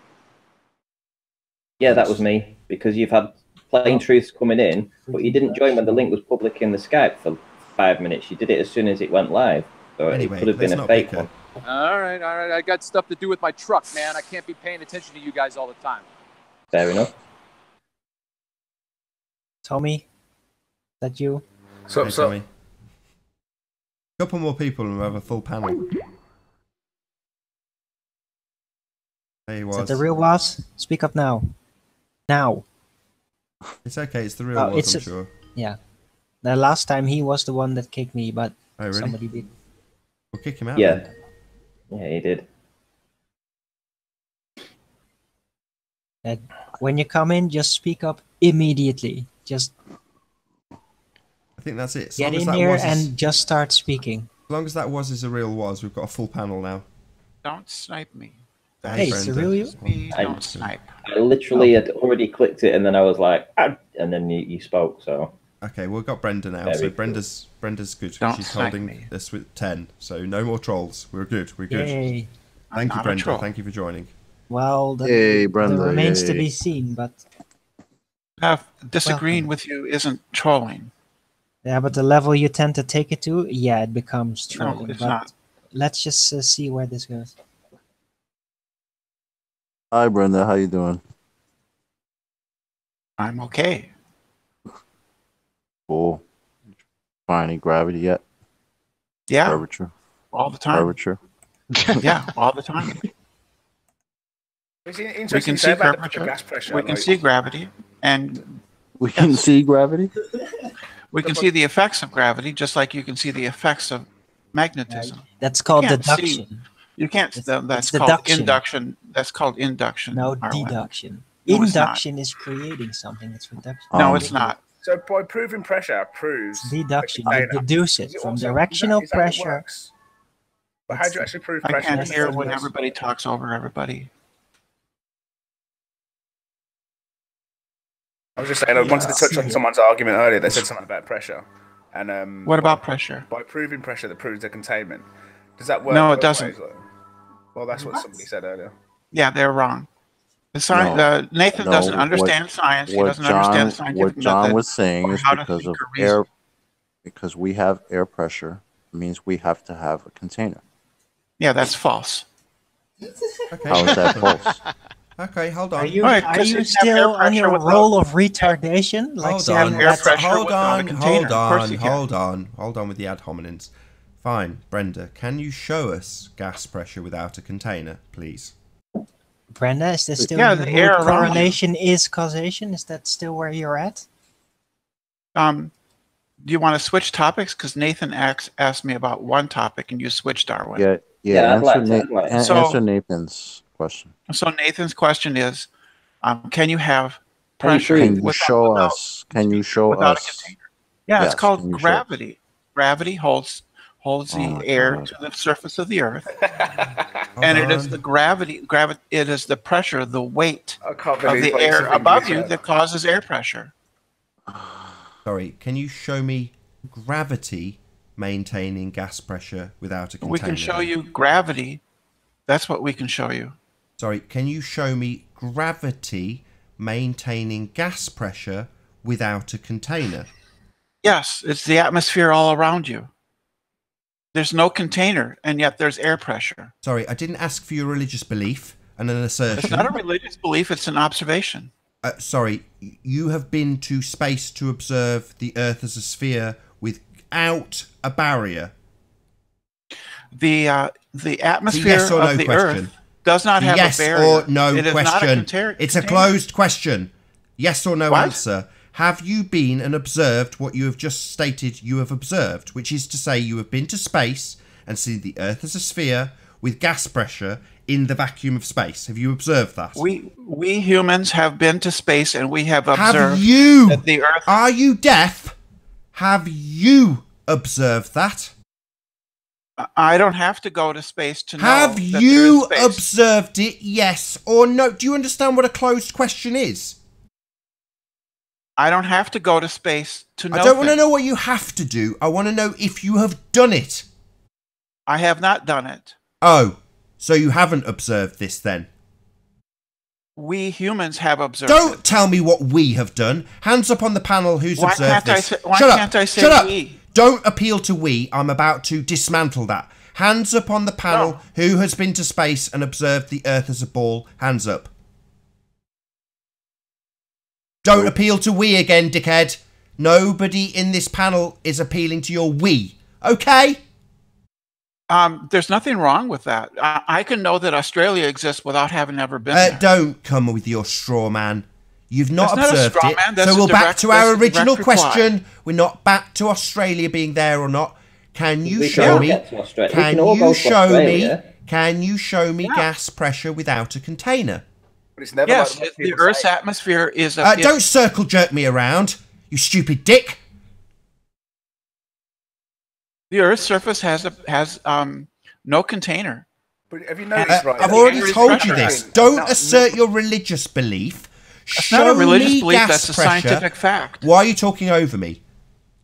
Yeah, that was me, because you've had plain truths coming in, but you didn't join when the link was public in the Skype for 5 minutes. You did it as soon as it went live. So Anyway, it could have been let's a not fake bicker. one. All right. I got stuff to do with my truck, man. I can't be paying attention to you guys all the time. Fair enough. Tommy, is that you? Hey, Tommy. Couple more people and we'll have a full panel. Hey, Is was. that the real was? Speak up now. Now. It's okay, it's the real Oh, was, it's I'm a- sure. Yeah. The last time he was the one that kicked me, but Oh, really? somebody did. We'll kick him out Yeah. then. Yeah, he did. That when you come in, just speak up immediately. Just I think that's it. As get long as in that there was is- and just start speaking. As long as that was is a real was, we've got a full panel now. Don't snipe me. Hey, it's the real you? Me, I- don't snipe. I literally had already clicked it, and then I was like, ah, and then you spoke, so... Okay, we've got Brenda now, Very so cool. Brenda's good. Don't She's snipe holding me. this with 10, so no more trolls. We're good, we're good. Yay. I'm Thank you, not a Brenda. troll. Thank you for joining. Well, that, Yay, Brenda, that remains to yay. be seen, but Disagreeing with you isn't trolling. yeah, but the level you tend to take it to, yeah, it becomes No, trolling. it's but not. let's just see where this goes. Hi, Brenda. How you doing? I'm okay. Cool. Finding gravity yet? Yeah, Curvature. all the time. Curvature. Yeah, all the time. It's We interesting can you say see about the curvature. gas pressure. We can like- see gravity, and We can see gravity? we can see the effects of gravity, just like you can see the effects of magnetism. That's called You can't see- deduction. You can't. It's That's called deduction. induction. That's called induction. No, Harlan. deduction. No, it's not. Induction is creating something. It's reduction. No, it's not. So by proving pressure proves Deduction. the You container. deduce Is it it from also- directional is that what pressure. works? But how do you actually prove I pressure? can't hear in the when first place? everybody talks over everybody. I was just saying, I wanted to touch on someone's argument earlier. They said something about pressure. And What about pressure? by proving pressure that proves the containment. Does that work? No, it both doesn't. ways, like? Well, that's what somebody said earlier. Yeah, they're wrong. The science, No. Nathan No, doesn't what- understand science. He What doesn't understand John, scientific what John method. was saying or is how to because think of or reason. air, because we have air pressure, means we have to have a container. Yeah, that's false. Okay. How is that false? Okay, hold on. Are you, Right, are 'cause you you have still air on pressure your without- role of retardation? Like Hold saying on, air that's pressure hold without a on, container. hold Of course on, you can. hold on with the ad hominems. Fine, Brenda, can you show us gas pressure without a container, please? Brenda, is this still Yeah, your the air mood? around you. Correlation is causation? Is that still where you're at? Do you want to switch topics? Because Nathan asked me about one topic, and you switched, Darwin. Yeah, Yeah, I'd answer, like to- I'd like to. So- answer Nathan's question. So Nathan's question is, can you have Can you pressure prove- Can you without, show without- us? Can you show without a us? container? Yeah, Yes, it's called can you show us? gravity. Gravity holds Oh the my air God. to the surface of the earth, Hold and it is on. the gravity. It is the pressure, the weight I can't of believe the what you air said above you you said. that causes air pressure. Sorry, can you show me gravity maintaining gas pressure without a container? We can show you gravity. That's what we can show you. Sorry, can you show me gravity maintaining gas pressure without a container? Yes, it's the atmosphere all around you. There's no container, and yet there's air pressure. Sorry, I didn't ask for your religious belief and an assertion. It's not a religious belief, it's an observation. Sorry, you have been to space to observe the Earth as a sphere without a barrier. The atmosphere Yes or no of the question. Earth. does not have yes a barrier. or no it question. Is not it's a closed question. Yes or no what? answer. Have you been and observed what you have just stated you have observed, which is to say you have been to space and seen the Earth as a sphere with gas pressure in the vacuum of space? Have you observed that? We humans have been to space and we have observed have you, that the Earth... Are you deaf? Have you observed that? I don't have to go to space to know. Have that you there is space. observed it, yes or no? Do you understand what a closed question is? I don't have to go to space to know. I don't want to know what you have to do. I want to know if you have done it. I have not done it. Oh, so you haven't observed this then? We humans have observed Don't it. tell me what we have done. Hands up on the panel who's Why observed can't this. why Shut can't up. I say Shut up. we? Don't appeal to we. I'm about to dismantle that. Hands up on the panel who has been to space and observed the Earth as a ball. Hands up. Don't appeal to we again, dickhead. Nobody in this panel is appealing to your we. Okay? There's nothing wrong with that. I can know that Australia exists without having ever been there. Don't come with your straw man. You've not That's not a observed straw it. man, that's So a we're back direct- to that's our a direct original reply. question. We're not back to Australia being there or not. Can you We can show all me? get to Australia. We Can can all you go to show me? Australia. Can you show me gas pressure without a container? But it's never Yes, like what the people Earth's say. atmosphere is a... Don't circle jerk me around, you stupid dick. The Earth's surface has no container. But have you noticed, right? I've already Angry told you pressure. this. Don't assert your religious belief. That's Show not a religious me belief, gas that's a pressure. scientific fact. Why are you talking over me?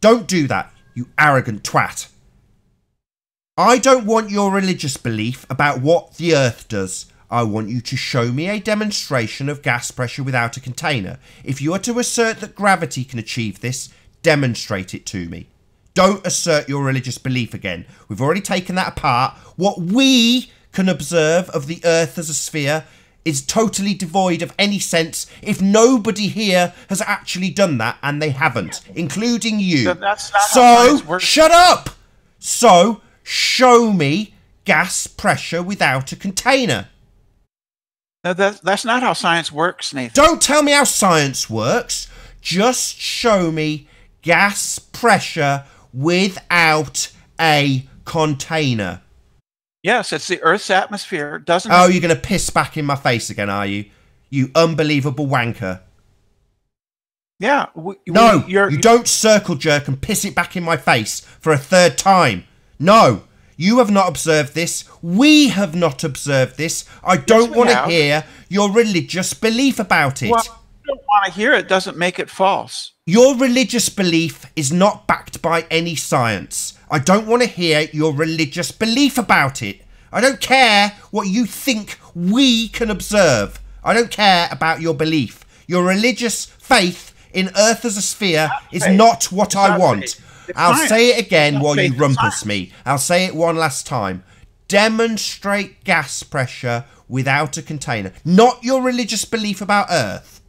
Don't do that, you arrogant twat. I don't want your religious belief about what the Earth does. I want you to show me a demonstration of gas pressure without a container. If you are to assert that gravity can achieve this, demonstrate it to me. Don't assert your religious belief again. We've already taken that apart. What we can observe of the Earth as a sphere is totally devoid of any sense if nobody here has actually done that, and they haven't, including you. That's not how So, science works. shut up! So, show me gas pressure without a container. No, that's not how science works, Nathan. Don't tell me how science works. Just show me gas pressure without a container. Yes, it's the Earth's atmosphere. Doesn't Oh, you're going to piss back in my face again, are you? You unbelievable wanker. Yeah. No, you don't circle jerk and piss it back in my face for a third time. No, you have not observed this. We have not observed this. I don't want to hear your religious belief about it. Well, you don't want to hear it doesn't make it false. Your religious belief is not backed by any science. I don't want to hear your religious belief about it. I don't care what you think we can observe. I don't care about your belief. Your religious faith in Earth as a sphere is not what I want. I'll say it again while you rumpus me. I'll say it one last time. Demonstrate gas pressure without a container. Not your religious belief about Earth.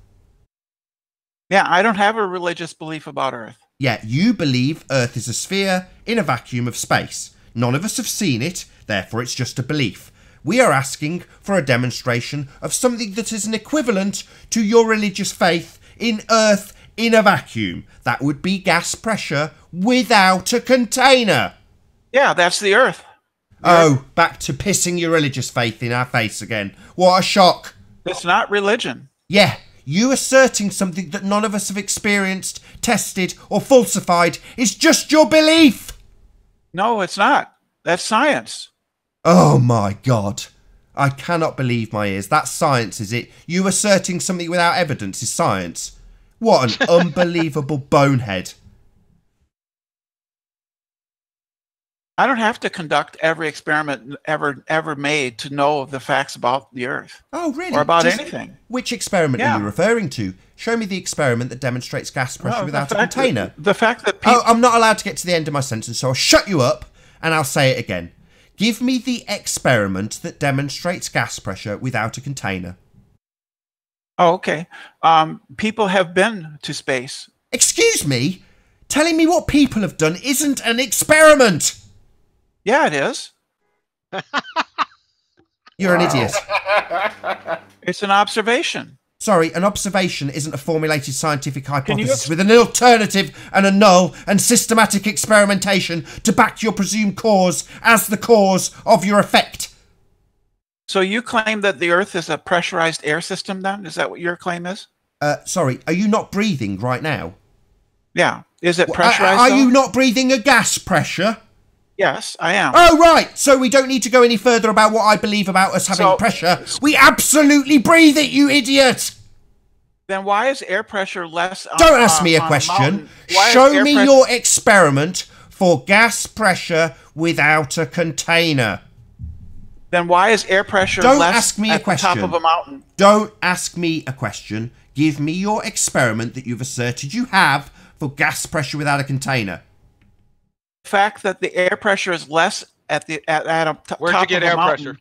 Yeah, I don't have a religious belief about Earth. Yeah, you believe Earth is a sphere in a vacuum of space. None of us have seen it, therefore it's just a belief. We are asking for a demonstration of something that is an equivalent to your religious faith in Earth in a vacuum. That would be gas pressure without a container. Yeah, that's the Earth. Oh, back to pissing your religious faith in our face again. What a shock. It's not religion. Yeah, you asserting something that none of us have experienced, tested, or falsified is just your belief. No, it's not. That's science. Oh my God. I cannot believe my ears. That's science, is it? You asserting something without evidence is science. What an unbelievable bonehead. I don't have to conduct every experiment ever made to know the facts about the Earth. Oh, really? Or about anything. Which experiment are you referring to? Show me the experiment that demonstrates gas pressure without a container. The fact that people... Oh, I'm not allowed to get to the end of my sentence, so I'll shut you up and I'll say it again. Give me the experiment that demonstrates gas pressure without a container. Oh, okay. People have been to space. Excuse me? Telling me what people have done isn't an experiment. Yeah, it is. You're an idiot. It's an observation. Sorry, an observation isn't a formulated scientific hypothesis with an alternative and a null and systematic experimentation to back your presumed cause as the cause of your effect. So you claim that the Earth is a pressurized air system then? Is that what your claim is? Sorry, are you not breathing right now? Yeah. Is it pressurized? Are you not breathing a gas pressure? Yes, I am. Oh, right. So we don't need to go any further about what I believe about us having pressure. We absolutely breathe it, you idiot. Then why is air pressure less on, Don't ask me a question. Show me your experiment for gas pressure without a container. Then why is air pressure Don't less ask me a at the question. top of a mountain? Don't ask me a question. Give me your experiment that you've asserted you have for gas pressure without a container. The fact that the air pressure is less at the Where'd you get air pressure?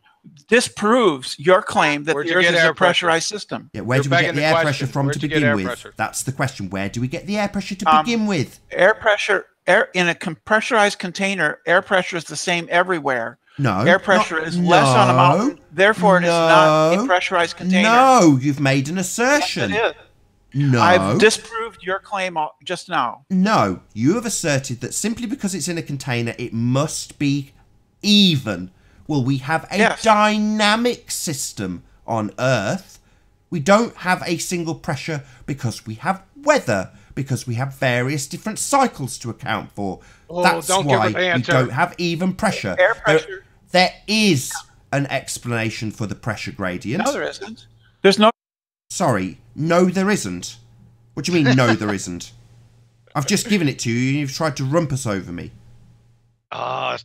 Disproves your claim that the Earth is a pressurized system. Yeah, where do we get the air pressure from to begin with? That's the question. Where do we get the air pressure to begin with? Air pressure, in a pressurized container, air pressure is the same everywhere. No. Air pressure is less on a mountain. Therefore, it is not a pressurized container. No, you've made an assertion. Yes, it is. No. I've disproved your claim just now. No, you have asserted that simply because it's in a container, it must be even. Well, we have a dynamic system on Earth. We don't have a single pressure because we have weather, because we have various different cycles to account for. That's why we don't have even pressure. Air pressure. There is an explanation for the pressure gradient. No, there isn't. There's no... Sorry, no there isn't. What do you mean, no there isn't? I've just given it to you and you've tried to rumpus over me.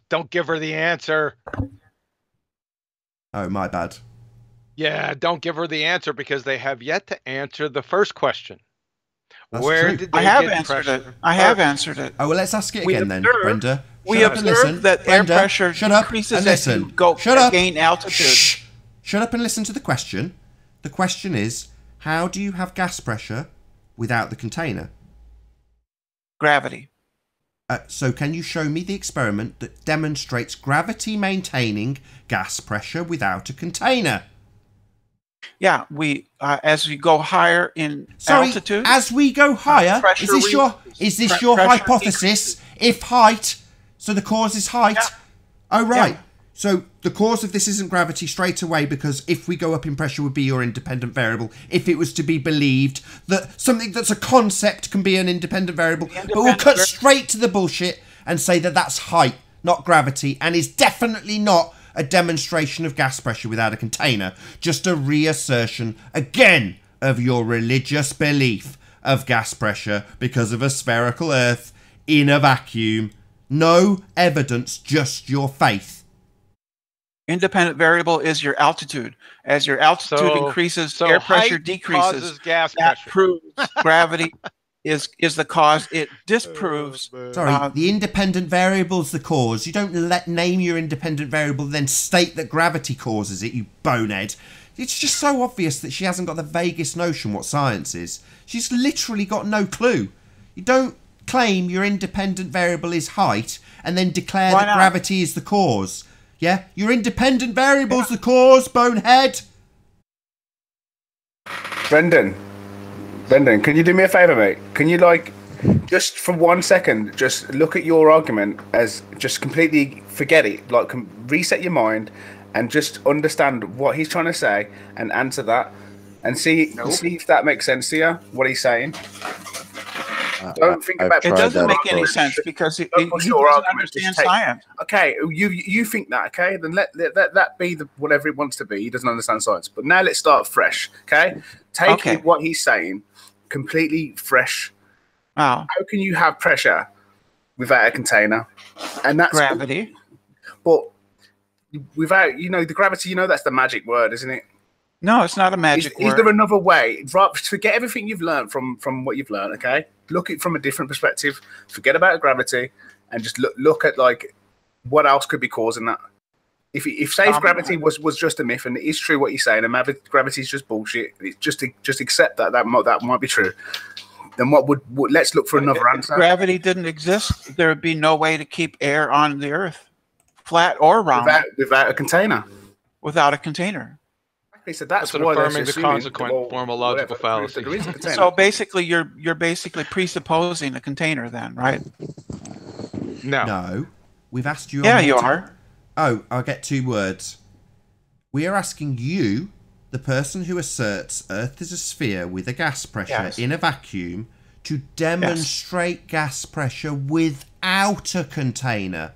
Don't give her the answer. Oh, my bad. Yeah, don't give her the answer because they have yet to answer the first question. That's Where true. did they I have get answered pressure? it. I have answered it. Oh, well, let's ask it again then, Brenda. We Shut up and observed listen. that Brenda, air pressure shut up decreases and as you listen. gain altitude. Shh. Shut up and listen to the question. The question is, how do you have gas pressure without the container? Gravity. So can you show me the experiment that demonstrates gravity maintaining gas pressure without a container? Yeah, we as we go higher in altitude. As we go higher, is this your hypothesis? If height, so the cause is height. Yeah. Oh right. Yeah. So the cause of this isn't gravity straight away, because if we go up in pressure would be your independent variable, if it was to be believed that something that's a concept can be an independent variable. But we'll cut straight to the bullshit and say that that's height, not gravity, and is definitely not a demonstration of gas pressure without a container. Just a reassertion, again, of your religious belief of gas pressure because of a spherical Earth in a vacuum. No evidence, just your faith. Independent variable is your altitude. As your altitude increases, air pressure decreases. Gas that pressure. proves gravity is the cause. It disproves. Sorry, the independent variable is the cause. You don't name your independent variable, then state that gravity causes it, you bonehead. It's just so obvious that she hasn't got the vaguest notion what science is. She's literally got no clue. You don't claim your independent variable is height and then declare that gravity is the cause. Yeah? Your independent variable's the cause, bonehead. Brendan, can you do me a favour, mate? Can you, just for 1 second, just look at your argument as just completely forget it. Reset your mind and just understand what he's trying to say and answer that and see if that makes sense to you, what he's saying. Don't think about it. Doesn't make any sense because he doesn't understand science. Okay, you think that, okay? Then let that be whatever it wants to be. He doesn't understand science. But now let's start fresh, okay? Take what he's saying completely fresh. Wow. How can you have pressure without a container? And that's gravity. But without, the gravity, that's the magic word, isn't it? No, it's not a magic word. Is there another way? Forget everything you've learned from what you've learned, okay? Look at it from a different perspective. Forget about gravity and just look at what else could be causing that. If gravity was just a myth and it is true what you're saying, and gravity is just bullshit, just accept that might be true. Then let's look for another answer. If gravity didn't exist, there would be no way to keep air on the Earth, flat or round, without a container. without a container. So that's an why they're affirming the assuming consequent well, form of logical whatever, fallacy. there is a container. So basically, you're basically presupposing a container, then, right? No. We've asked you. Yeah, you are. Oh, I'll get 2 words. We are asking you, the person who asserts Earth is a sphere with a gas pressure in a vacuum, to demonstrate gas pressure without a container.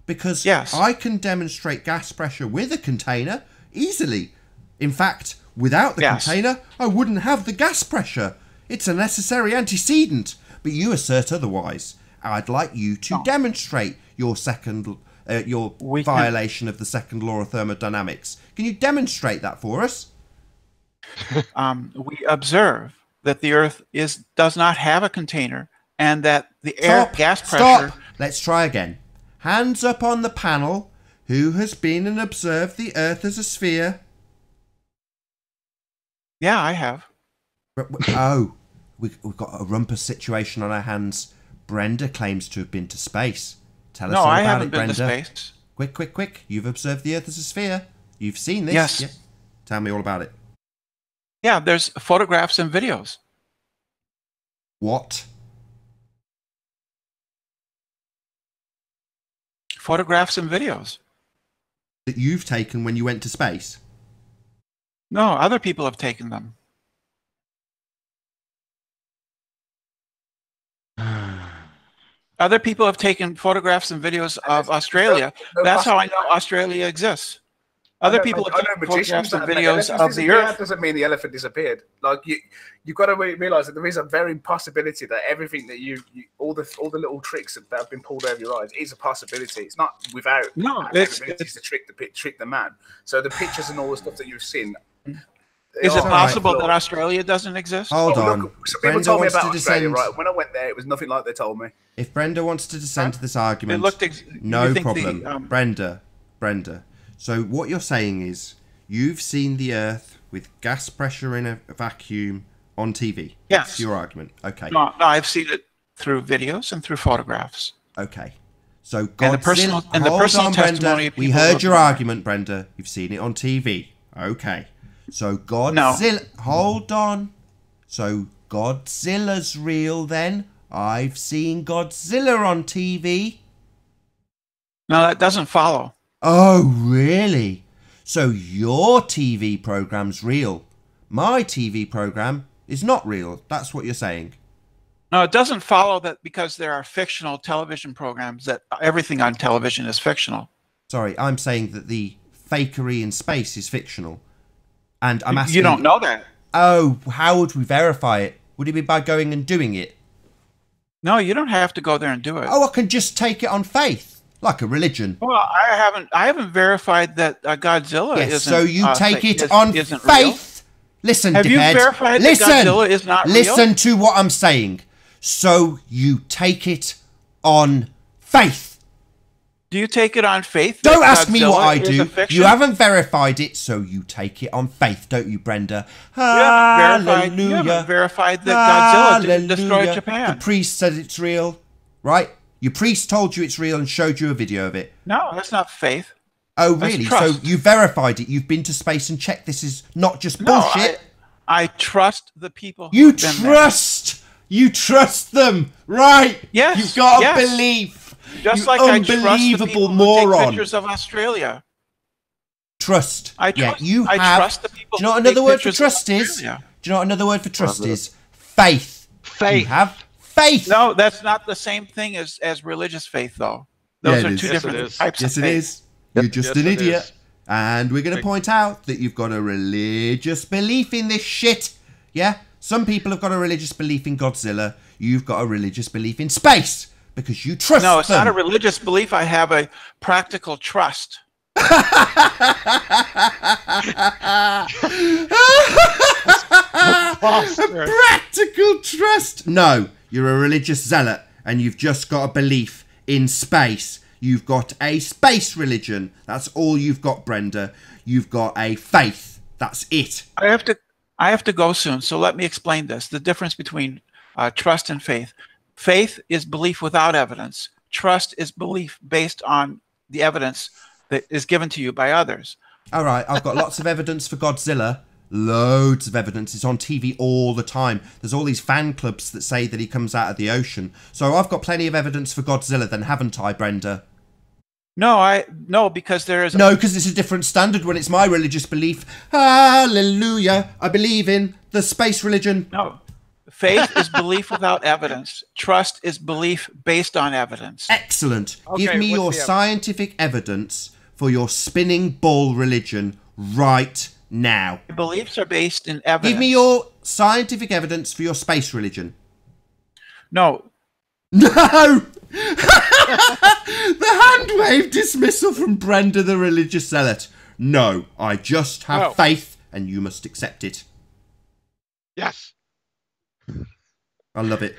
Because I can demonstrate gas pressure with a container easily. In fact, without the container, I wouldn't have the gas pressure. It's a necessary antecedent. But you assert otherwise. I'd like you to demonstrate your violation of the second law of thermodynamics. Can you demonstrate that for us? We observe that the Earth does not have a container, and that the gas pressure. Stop. Let's try again. Hands up on the panel. Who has been and observed the Earth as a sphere? Yeah, I have. Oh, we've got a rumpus situation on our hands. Brenda claims to have been to space. Tell us all about it, Brenda. No, I haven't been to space. Quick. You've observed the Earth as a sphere. You've seen this. Yes. Yeah. Tell me all about it. Yeah, there's photographs and videos. What? Photographs and videos. That you've taken when you went to space? No, other people have taken them. Other people have taken photographs and videos of Australia. That's how I know Australia exists. Other people have taken photographs and videos of the Earth. That doesn't mean the elephant disappeared. Like you've got to realize that there is a very possibility that everything that all the little tricks that have been pulled over your eyes is a possibility. It's not without capabilities to trick the man. So the pictures and all the stuff that you've seen. Is it possible that Australia doesn't exist? Hold on. Look, people told me about Australia, right? When I went there, it was nothing like they told me. If Brenda wants to descend to this argument, no problem. Brenda. So what you're saying is you've seen the Earth with gas pressure in a vacuum on TV. Yes. That's your argument. Okay. No, I've seen it through videos and through photographs. Okay. So and the personal testimony. Brenda. We heard your argument, Brenda. You've seen it on TV. Okay. So Godzilla. No. Hold on. So Godzilla's real then? I've seen Godzilla on TV. No, that doesn't follow. Oh, really? So your TV program's real. My TV program is not real. That's what you're saying. No, it doesn't follow that because there are fictional television programs that everything on television is fictional. Sorry, I'm saying that the fakery in space is fictional. And I'm asking... You don't know that. Oh, how would we verify it? Would it be by going and doing it? No, you don't have to go there and do it. Oh, I can just take it on faith, like a religion. Well, I haven't verified that Godzilla isn't. So you take it on faith. Listen, have you verified that Godzilla is not real? Listen to what I'm saying. So you take it on faith. Do you take it on faith? Don't ask me what I do. You haven't verified it, so you take it on faith, don't you, Brenda? You haven't verified that Godzilla didn't destroy Japan. The priest said it's real, right? Your priest told you it's real and showed you a video of it. No, that's not faith. Oh, really? So you verified it. You've been to space and checked this is not just bullshit. I trust the people. You trust them, right? Yes. You've got a belief. Just like I trust the people who take pictures of Australia. Trust. I trust. Yeah, you I have. trust the people. Do you know what another word for trust is? Do you know what another word for trust is? Faith. You have faith. No, that's not the same thing as religious faith, though. Those are two different types of faith. Yes, it is. You're just an idiot. And we're going to point out that you've got a religious belief in this shit. Yeah? Some people have got a religious belief in Godzilla. You've got a religious belief in space. Because you trust them. No, it's not a religious belief. I have a practical trust. Practical trust. No, you're a religious zealot and you've just got a belief in space. You've got a space religion. That's all you've got, Brenda. You've got a faith. That's it. I have to go soon, so let me explain this. The difference between trust and faith. Faith is belief without evidence. Trust is belief based on the evidence that is given to you by others. All right, I've got lots of evidence for Godzilla. Loads of evidence. It's on TV all the time. There's all these fan clubs that say that he comes out of the ocean. So I've got plenty of evidence for Godzilla then, haven't I, Brenda? No, because there is... No, because it's a different standard when it's my religious belief. Hallelujah. I believe in the space religion. No. Faith is belief without evidence. Trust is belief based on evidence. Excellent. Okay, Give me what's your the scientific evidence for your spinning ball religion right now. Beliefs are based in evidence. Give me your scientific evidence for your space religion. No. No! The hand wave dismissal from Brenda the religious zealot. No, I just have faith and you must accept it. Yes. I love it.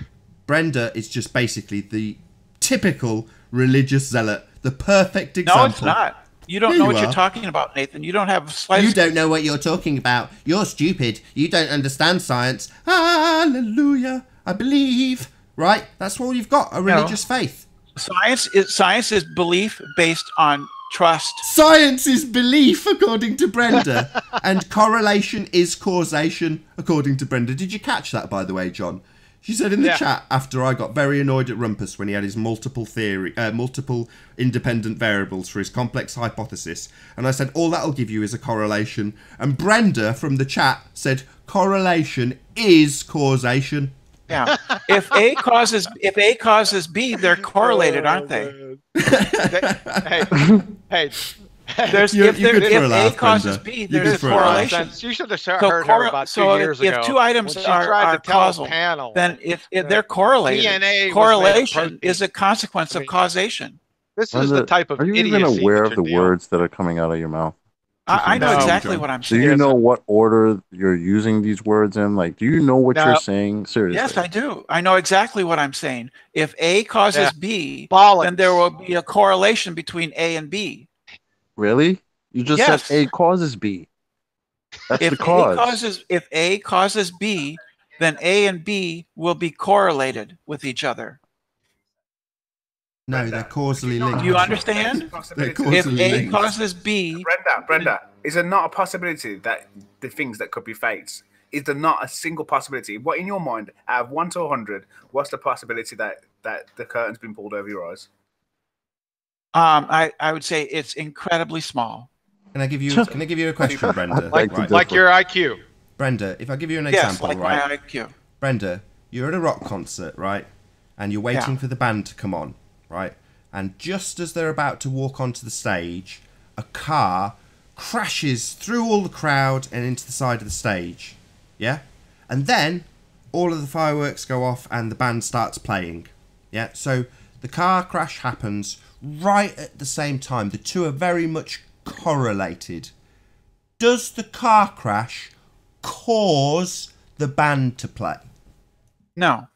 Brenda is just basically the typical religious zealot. The perfect example. No, it's not. You don't know what you're talking about, Nathan. You don't have slightest... You don't know what you're talking about. You're stupid. You don't understand science. Hallelujah. I believe. Right? That's all you've got. A religious faith. Science is belief based on trust. Science is belief, according to Brenda. And correlation is causation, according to Brenda. Did you catch that, by the way, John? She said in the chat after I got very annoyed at Rumpus when he had his multiple independent variables for his complex hypothesis. And I said, all that'll give you is a correlation. And Brenda from the chat said, correlation is causation. Yeah. If A causes B, they're correlated, aren't they? Hey. There's if A causes B, there's a correlation. You should have heard her about 2 years ago. If two items are causal, then if they're correlated, DNA correlation is a consequence of causation. This is the type of Are you even aware of the words that are coming out of your mouth? I know exactly what I'm saying. Do you know what order you're using these words in? Like, do you know what you're saying? Seriously. Yes, I do. I know exactly what I'm saying. If A causes B, then there will be a correlation between A and B. Really? You just said A causes B. That's the cause. If A causes B, then A and B will be correlated with each other. No, they're causally linked. Do you understand? If A causes B... Brenda, is there not a possibility that the things that could be fates, is there not a single possibility? What, in your mind, out of 1 to 100, what's the possibility that the curtain's been pulled over your eyes? I would say it's incredibly small. Can I give you a question, Brenda? like your IQ. Brenda, if I give you an example, like right? My IQ. Brenda, you're at a rock concert, right? And you're waiting for the band to come on, right? And just as they're about to walk onto the stage, a car crashes through all the crowd and into the side of the stage. Yeah? And then all of the fireworks go off and the band starts playing. Yeah? So the car crash happens right at the same time. The two are very much correlated. Does the car crash cause the band to play? No.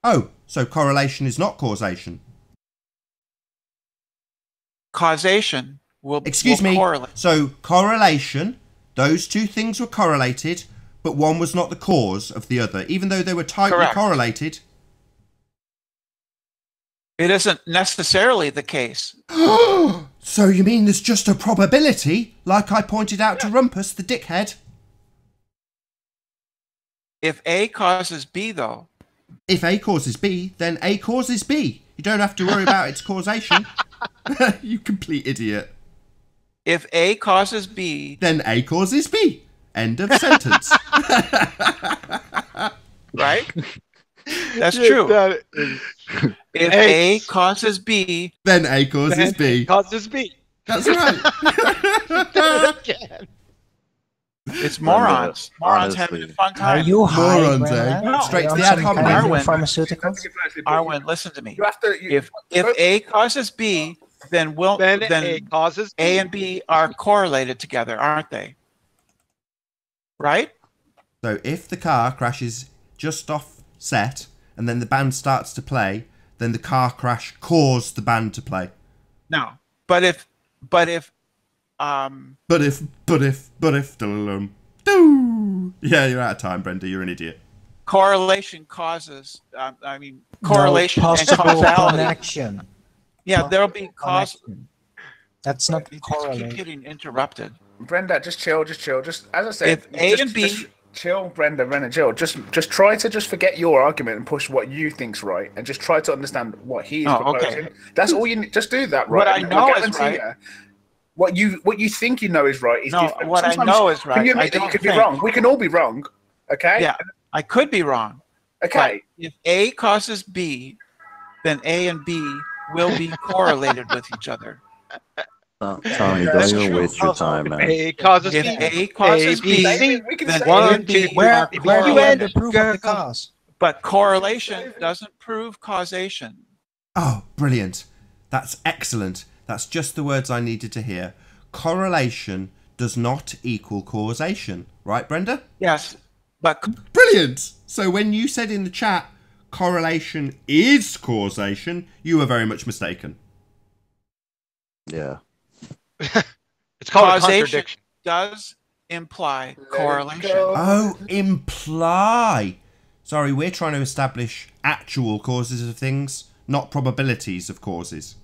Oh, so correlation is not causation. Causation will correlate. So correlation, those two things were correlated, but one was not the cause of the other, even though they were tightly correlated. It isn't necessarily the case. So you mean there's just a probability, like I pointed out to Rumpus, the dickhead? If A causes B, though. If A causes B, then A causes B. You don't have to worry about its causation. You complete idiot. If A causes B... Then A causes B. End of sentence. Right? That's true. If A causes B... Then A causes B. Causes B. That's right. It's morons. Morons having a fun time. Are you high, morons, eh? No. Straight to the ad hominem. Pharmaceuticals? Arwen, listen to me. If A causes B, then A causes B. A and B are correlated together, aren't they? Right? So if the car crashes just off set and then the band starts to play, then the car crash caused the band to play. No. But if yeah, you're out of time, Brenda. You're an idiot. Correlation causes. Correlation no and causality. Connection. Yeah, there'll be cause. That's not You just correlation. keep getting interrupted. Brenda, just chill, just chill. Just as I said, If A just, and B, just chill, Brenda, chill. Just try to just forget your argument and push what you think's right, and just try to understand what he's proposing. Okay. That's all you need. Just do that, right? What I know is right. What you think you know is right is different. What Sometimes, I know is right. Can you admit that you could be wrong? We can all be wrong. Okay. Yeah, I could be wrong. Okay. But if A causes B, then A and B will be correlated with each other. Tommy, don't even waste your time, man. A causes If B. A causes B, then A and B Where are you end the correlated. proof of the cause? But correlation doesn't prove causation. Oh, brilliant. That's excellent. That's just the words I needed to hear. Correlation does not equal causation. Right, Brenda? Yes, but... Brilliant! So when you said in the chat, correlation is causation, you were very much mistaken. Yeah. It's called a causation contradiction. does imply correlation. Oh, imply. Sorry, we're trying to establish actual causes of things, not probabilities of causes.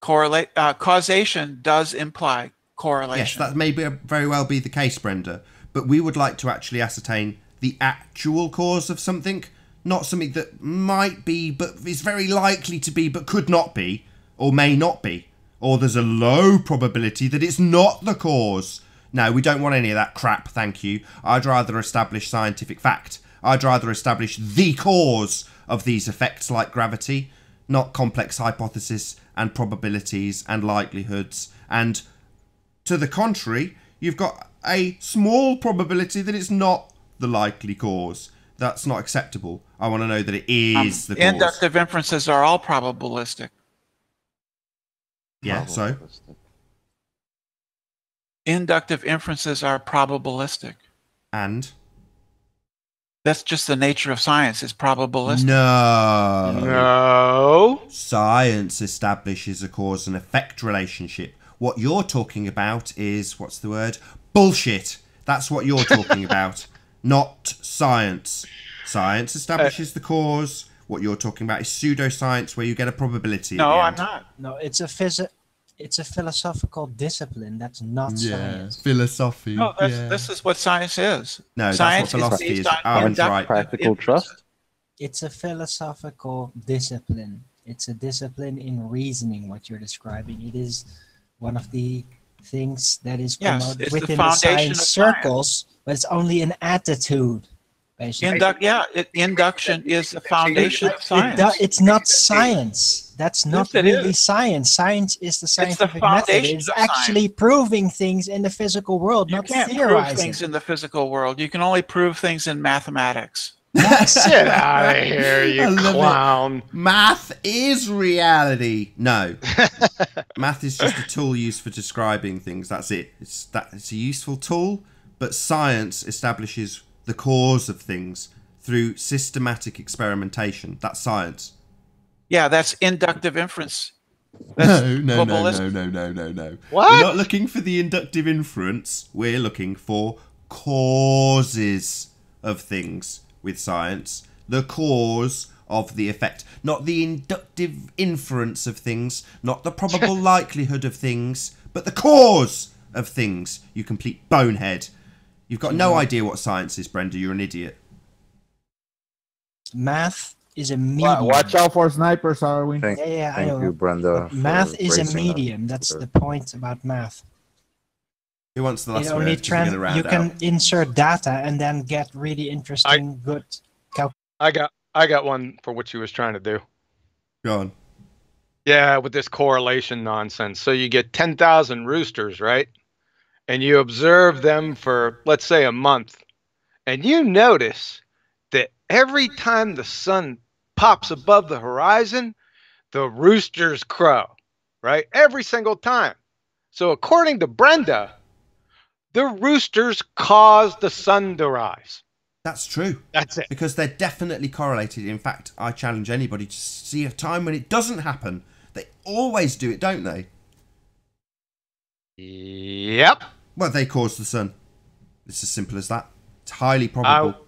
Causation does imply correlation. Yes, that may very well be the case, Brenda. But we would like to actually ascertain the actual cause of something, not something that might be, but is very likely to be, but could not be, or may not be. Or there's a low probability that it's not the cause. No, we don't want any of that crap, thank you. I'd rather establish scientific fact. I'd rather establish the cause of these effects like gravity, not complex hypotheses and probabilities and likelihoods. And to the contrary, you've got a small probability that it's not the likely cause. That's not acceptable. I want to know that it is the cause. Inductive inferences are all probabilistic. Yeah, so? Inductive inferences are probabilistic. And? That's just the nature of science. It's probabilistic. No. Science establishes a cause and effect relationship. What you're talking about is, what's the word? Bullshit. That's what you're talking about. Not science. Science establishes the cause. What you're talking about is pseudoscience, where you get a probability. No, at I'm the end. not. No, it's a philosophical discipline. That's not science. Philosophy. No, this is what science is. No, science that's what philosophy is. based on Aaron's inductive right. Practical trust. It's a philosophical discipline. It's a discipline in reasoning, what you're describing. It is one of the things that is Yes, promoted it's the within the foundation science of circles, but it's only an attitude, basically. Induction is the foundation of science. It's not science. That's not Yes, it really is. science. Science is the the scientific method. foundation It's of actually science. proving things in the physical world, You not can't prove theorizing. things in the physical world. You can only prove things in mathematics. Get out of here, I you love it. clown. Math is reality. No. Math is just a tool used for describing things. That's it. It's a useful tool, but science establishes the cause of things through systematic experimentation. That's science. Yeah, that's inductive inference. No. That's What? We're not looking for the inductive inference. We're looking for causes of things with science. The cause of the effect. Not the inductive inference of things. Not the probable likelihood of things. But the cause of things. You complete bonehead. You've got no idea what science is, Brenda. You're an idiot. Math is a medium. Watch out for snipers, Arwin. Thank I know. you, Brenda. But math for is a raising medium. that. That's the point about math. Who wants the It last only word? 'Cause we're gonna round you can out. insert data and then get really interesting, good I got one for what you was trying to do. Go on. Yeah, with this correlation nonsense. So you get 10,000 roosters, right? And you observe them for, let's say, a month. And you notice that every time the sun pops above the horizon, the roosters crow, right? Every single time. So according to Brenda, the roosters cause the sun to rise. That's true. That's it. Because they're definitely correlated. In fact, I challenge anybody to see a time when it doesn't happen. They always do it, don't they? Yep. Well, they cause the sun. It's as simple as that. It's highly probable.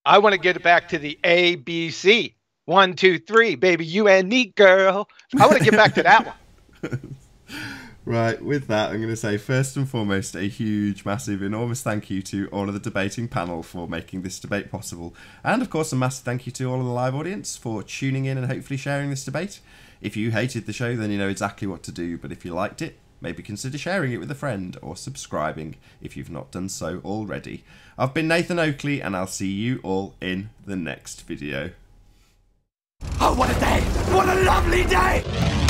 I want to get it back to the ABC. 1, 2, 3, baby, you and me, girl. I want to get back to that one. Right, with that, I'm going to say first and foremost a huge, massive, enormous thank you to all of the debating panel for making this debate possible. And of course, a massive thank you to all of the live audience for tuning in and hopefully sharing this debate. If you hated the show, then you know exactly what to do, but if you liked it, maybe consider sharing it with a friend or subscribing if you've not done so already. I've been Nathan Oakley, and I'll see you all in the next video. Oh, what a day! What a lovely day!